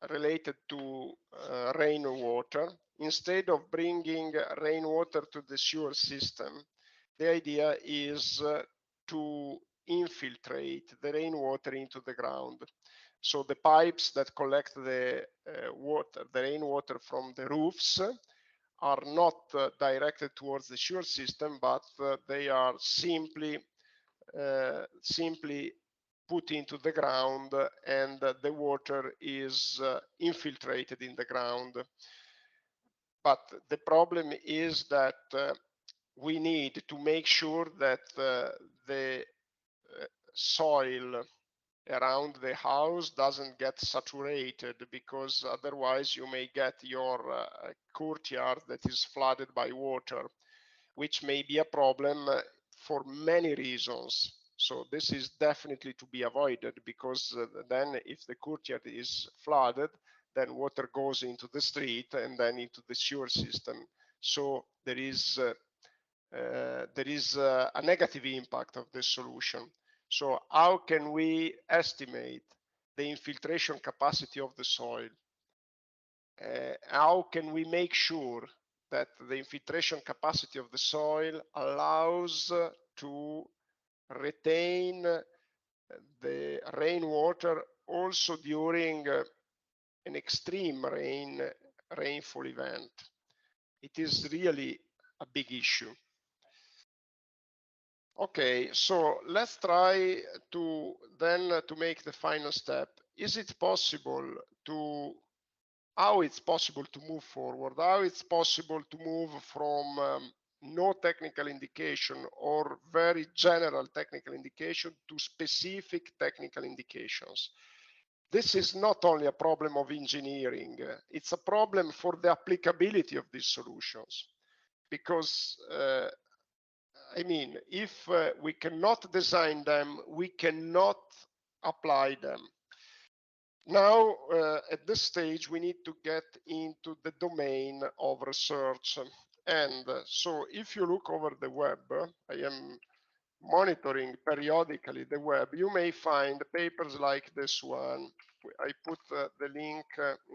related to rainwater. Instead of bringing rainwater to the sewer system, the idea is to infiltrate the rainwater into the ground. So the pipes that collect the the rainwater from the roofs are not directed towards the sewer system, but they are simply put into the ground, and the water is infiltrated in the ground. But the problem is that we need to make sure that the soil around the house doesn't get saturated, because otherwise you may get your courtyard that is flooded by water, which may be a problem for many reasons. So this is definitely to be avoided, because then if the courtyard is flooded, then water goes into the street and then into the sewer system. So there is a negative impact of this solution. So how can we estimate the infiltration capacity of the soil? How can we make sure that the infiltration capacity of the soil allows to retain the rainwater also during an extreme rainfall event? It is really a big issue. Okay, so let's try to make the final step. Is it possible to, how it's possible to move forward? How it's possible to move from no technical indication or very general technical indication to specific technical indications? This is not only a problem of engineering, it's a problem for the applicability of these solutions, because I mean, if we cannot design them, we cannot apply them. Now, at this stage, we need to get into the domain of research. And so if you look over the web, I am monitoring periodically the web, you may find papers like this one. I put the link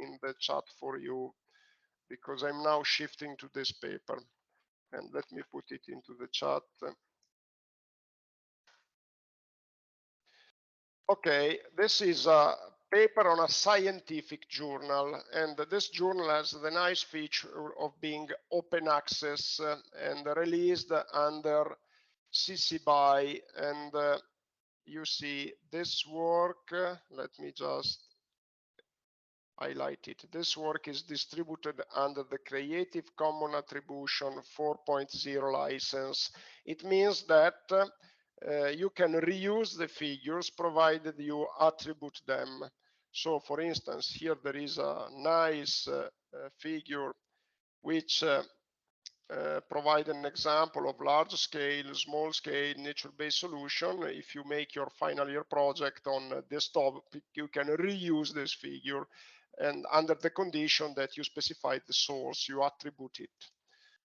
in the chat for you because I'm now shifting to this paper. And let me put it into the chat. Okay, this is a paper on a scientific journal, and this journal has the nice feature of being open access and released under CC BY. And you see this work, let me just highlight it. This work is distributed under the Creative Commons Attribution 4.0 license. It means that you can reuse the figures provided you attribute them. So for instance, here there is a nice figure which provide an example of large scale, small scale, nature-based solution. If you make your final year project on this topic, you can reuse this figure, and under the condition that you specify the source, you attribute it.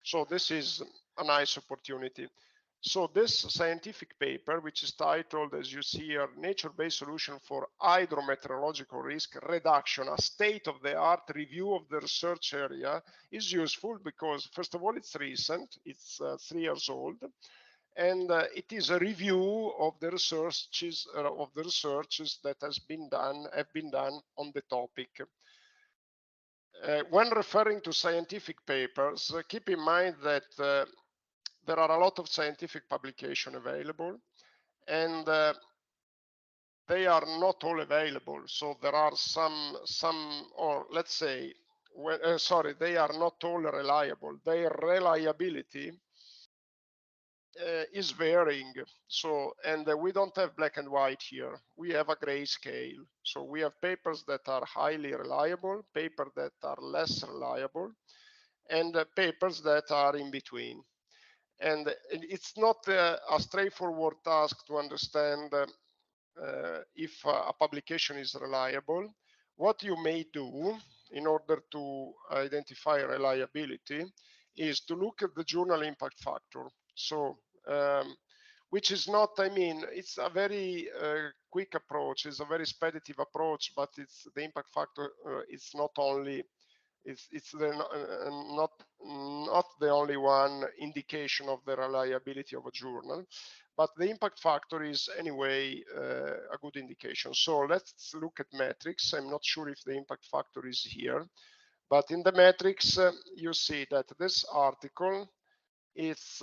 So this is a nice opportunity. So this scientific paper, which is titled, as you see here, Nature-Based Solution for Hydrometeorological Risk Reduction, a state-of-the-art review of the research area, is useful because, first of all, it's recent, it's 3 years old, and it is a review of the researches that have been done on the topic. When referring to scientific papers, keep in mind that there are a lot of scientific publication available, and they are not all available. So there are some, or let's say, sorry, they are not all reliable. Their reliability is varying. So, and we don't have black and white here. We have a gray scale. So we have papers that are highly reliable, papers that are less reliable, and papers that are in between. And it's not a straightforward task to understand if a publication is reliable. What you may do in order to identify reliability is to look at the journal impact factor. So, which is not, I mean, it's a very quick approach, it's a very expeditive approach, but it's the impact factor, it's not only it's not the only one indication of the reliability of a journal, but the impact factor is anyway a good indication. So let's look at metrics. I'm not sure if the impact factor is here, but in the metrics you see that this article is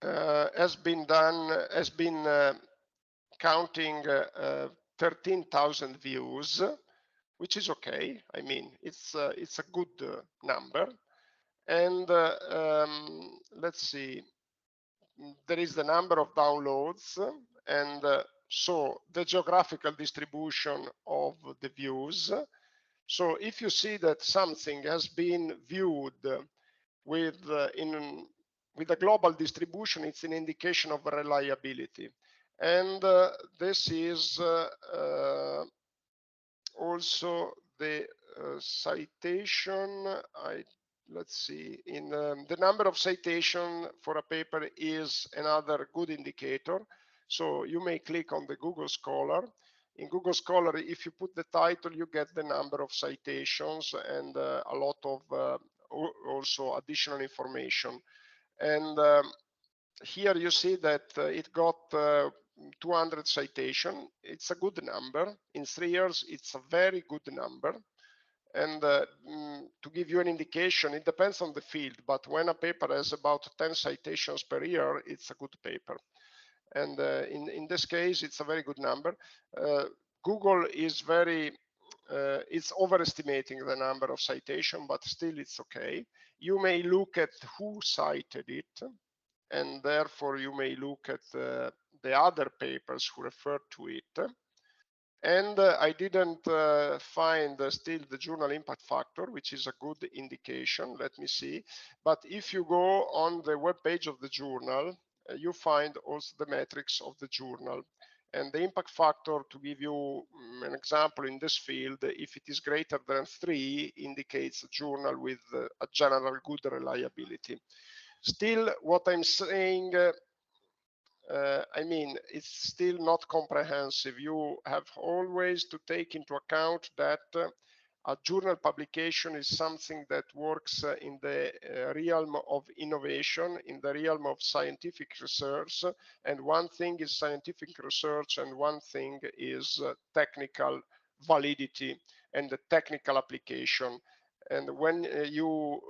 has been counting 13,000 views, which is okay. I mean, it's a good number. And let's see, there is the number of downloads, and so the geographical distribution of the views. So if you see that something has been viewed with a global distribution, it's an indication of reliability. And this is also the citation. Let's see, in the number of citation for a paper is another good indicator. So you may click on the Google Scholar. In Google Scholar, if you put the title, you get the number of citations and a lot of also additional information. And here you see that it got 200 citation. It's a good number. In 3 years, it's a very good number. And to give you an indication, it depends on the field, but when a paper has about 10 citations per year, it's a good paper. And in this case, it's a very good number. Google is it's overestimating the number of citation, but still it's okay. You may look at who cited it, and therefore you may look at the other papers who refer to it. And I didn't find still the journal impact factor, which is a good indication. Let me see. But if you go on the web page of the journal, you find also the metrics of the journal. And the impact factor, to give you an example in this field, if it is greater than 3, indicates a journal with a general good reliability. Still, what I'm saying, I mean, it's still not comprehensive. You have always to take into account that a journal publication is something that works in the realm of innovation, in the realm of scientific research. And one thing is scientific research, and one thing is technical validity and the technical application. And when you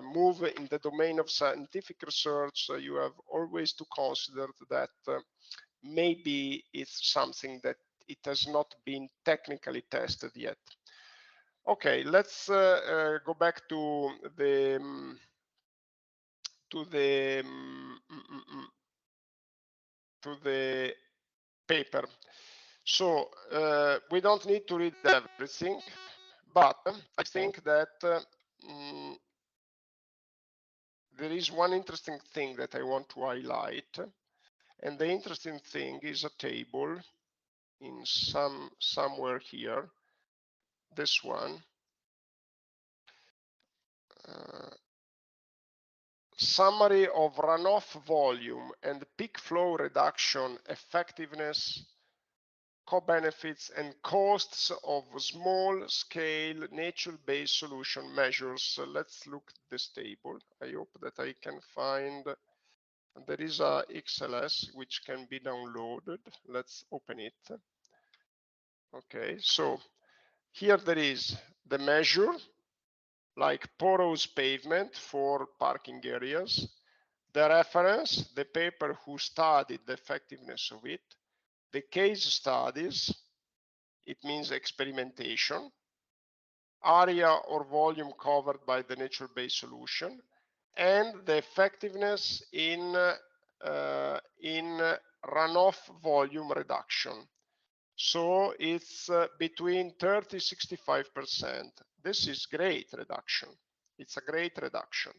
move in the domain of scientific research, you have always to consider that maybe it's something that it has not been technically tested yet. Okay, let's go back to the to the paper. So we don't need to read everything, but I think that there is one interesting thing that I want to highlight, and the interesting thing is a table in somewhere here. This one. Summary of runoff volume and peak flow reduction effectiveness, co-benefits and costs of small-scale nature-based solution measures. So let's look at this table. I hope that I can find. There is a XLS which can be downloaded. Let's open it. Okay, so here there is the measure, like porous pavement for parking areas, the reference, the paper who studied the effectiveness of it, the case studies, it means experimentation, area or volume covered by the nature-based solution, and the effectiveness in runoff volume reduction. So it's between 30-65%. This is great reduction. It's a great reduction.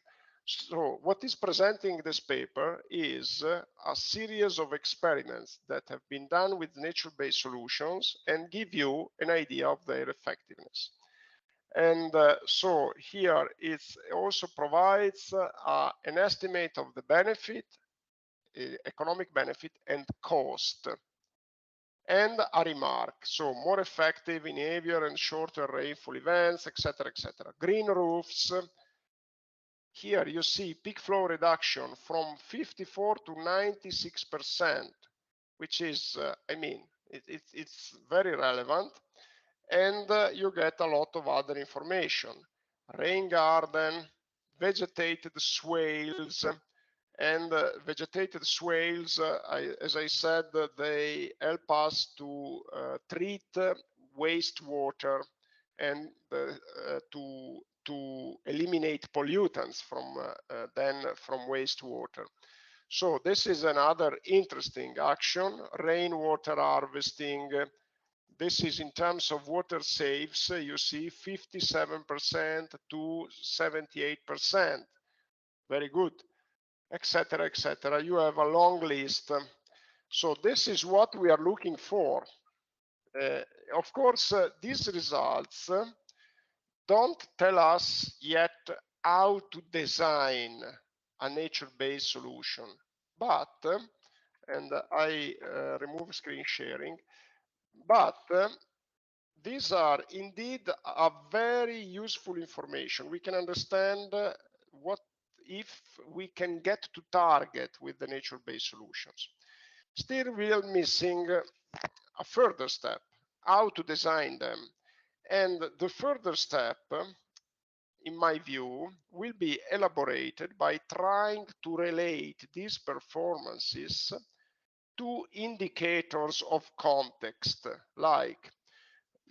So what is presenting this paper is a series of experiments that have been done with nature-based solutions and give you an idea of their effectiveness. And so here it also provides an estimate of the benefit, economic benefit and cost. And a remark, so more effective in heavier and shorter rainfall events, etc., etc. Green roofs. Here you see peak flow reduction from 54 to 96%, which is, I mean, it's very relevant. And you get a lot of other information. Rain garden, vegetated swales, and vegetated swales, as I said, they help us to treat wastewater and to eliminate pollutants from wastewater. So this is another interesting action. Rainwater harvesting. This is in terms of water saves. You see 57% to 78%. Very good. Etc., etc. You have a long list. So this is what we are looking for. Of course, these results don't tell us yet how to design a nature-based solution, but, and I remove screen sharing, but these are indeed a very useful information. We can understand what if we can get to target with the nature-based solutions. Still, we are missing a further step, how to design them. And the further step, in my view, will be elaborated by trying to relate these performances to indicators of context, like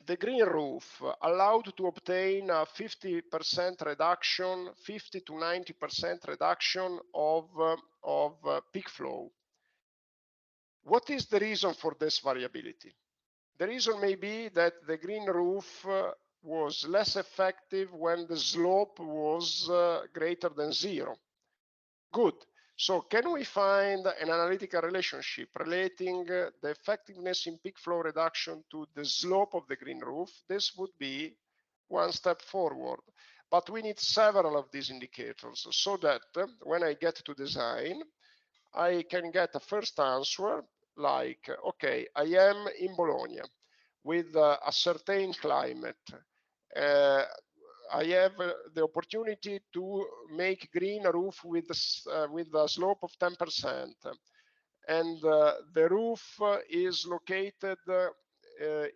the green roof allowed to obtain a 50% reduction, 50 to 90% reduction of peak flow. What is the reason for this variability? The reason may be that the green roof was less effective when the slope was greater than 0. Good. So can we find an analytical relationship relating the effectiveness in peak flow reduction to the slope of the green roof? This would be one step forward. But we need several of these indicators so that when I get to design, I can get a first answer like, okay, I am in Bologna with a certain climate. I have the opportunity to make green roof with a slope of 10%. And the roof is located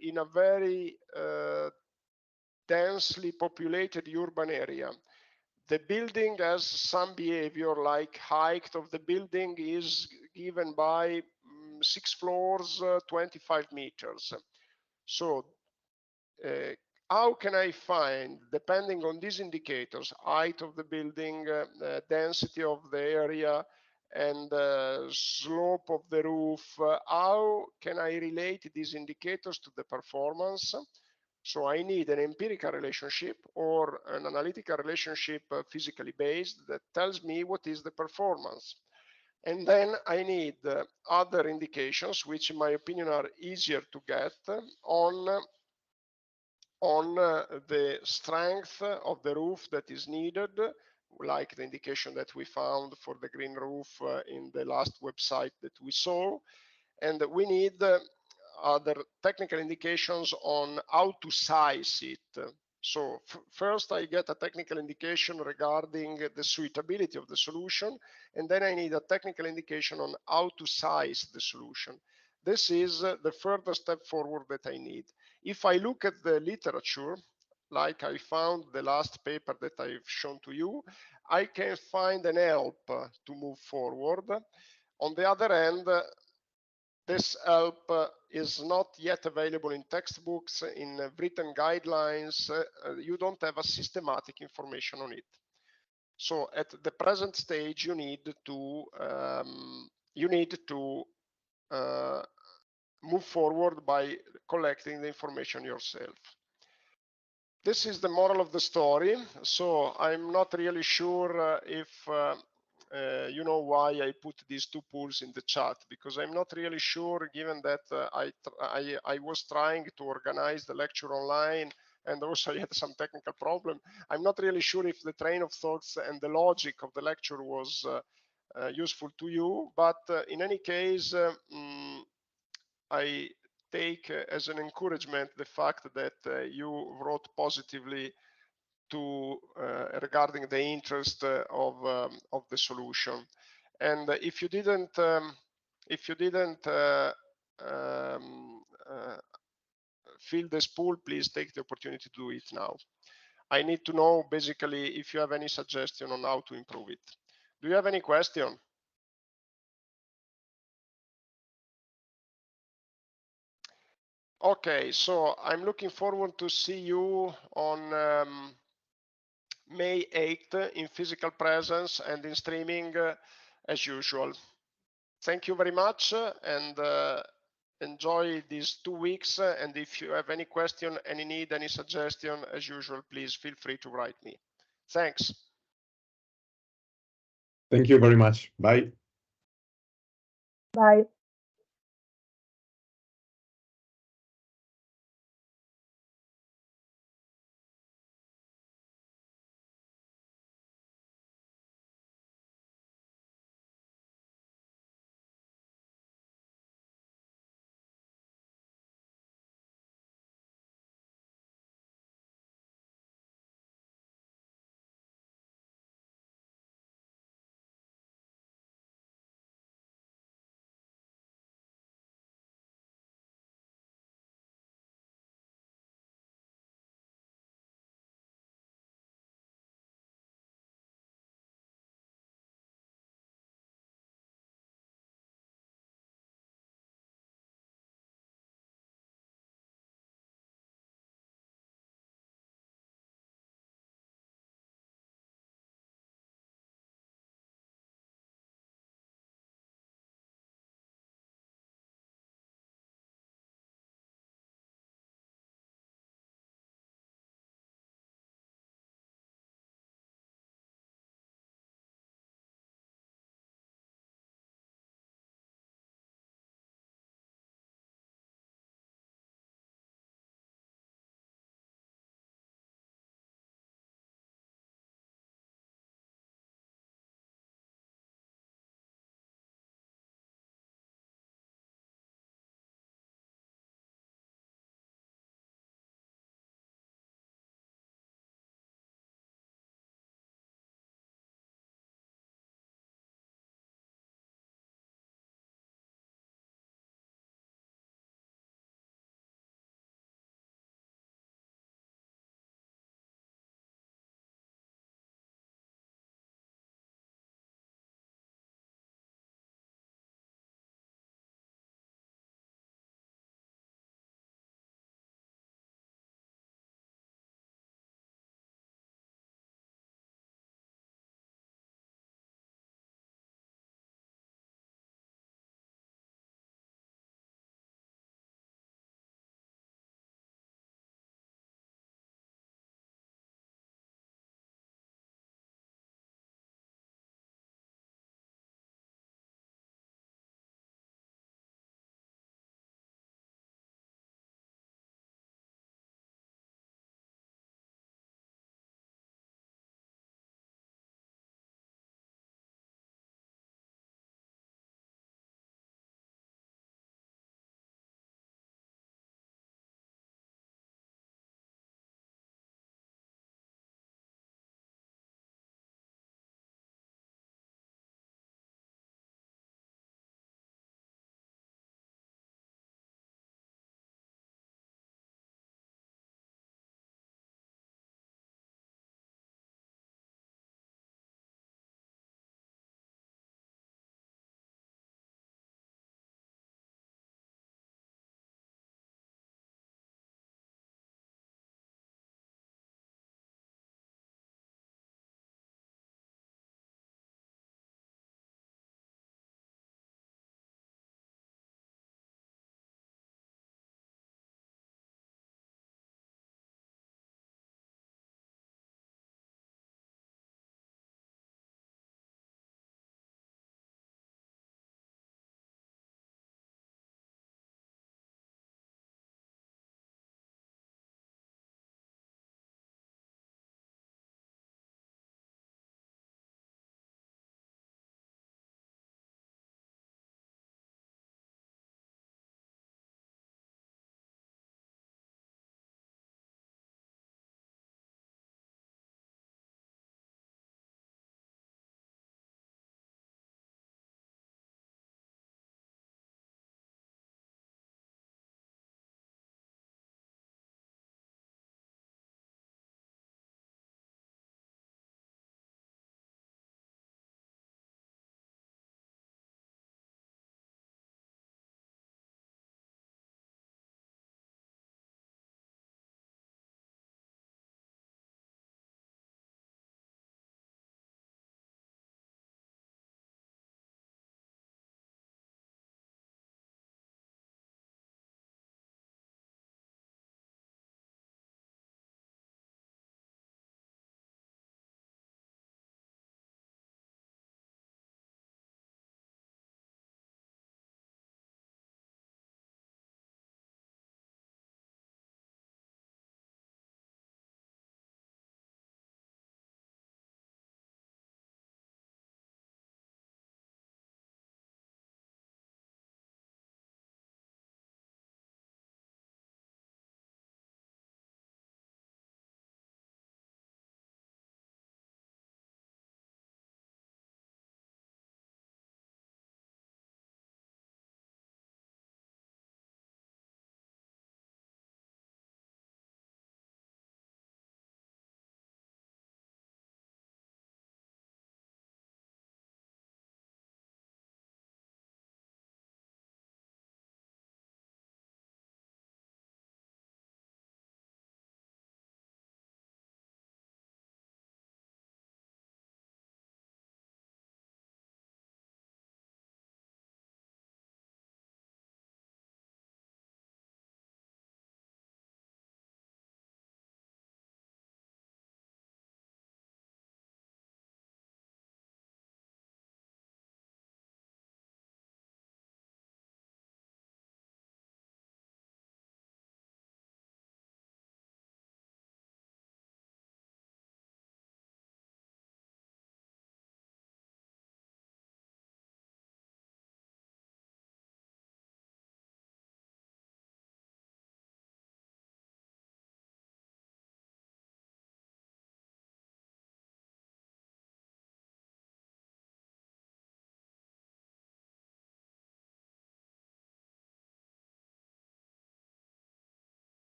in a very densely populated urban area. The building has some behavior, like height of the building is given by 6 floors, 25 meters. So how can I find, depending on these indicators, height of the building, density of the area, and slope of the roof, how can I relate these indicators to the performance? So I need an empirical relationship or an analytical relationship physically based that tells me what is the performance. And then I need other indications, which in my opinion are easier to get on the strength of the roof that is needed, like the indication that we found for the green roof in the last website that we saw. And we need other technical indications on how to size it. So first I get a technical indication regarding the suitability of the solution, and then I need a technical indication on how to size the solution. This is the further step forward that I need. If I look at the literature, like I found the last paper that I've shown to you, I can find an help to move forward. On the other hand, this help is not yet available in textbooks, in written guidelines. You don't have a systematic information on it. So at the present stage, you need to move forward by collecting the information yourself. This is the moral of the story. So I'm not really sure if you know why I put these two pools in the chat, because I'm not really sure, given that I was trying to organize the lecture online and also I had some technical problem. I'm not really sure if the train of thoughts and the logic of the lecture was useful to you, but in any case, I take as an encouragement the fact that you wrote positively to regarding the interest of the solution. And if you didn't fill this pool, please take the opportunity to do it now. I need to know basically if you have any suggestion on how to improve it. Do you have any question? Okay, so I'm looking forward to see you on May 8th in physical presence and in streaming as usual. Thank you very much and enjoy these 2 weeks. And if you have any question, any need, any suggestion, as usual, please feel free to write me. Thanks. Thank you very much. Bye. Bye.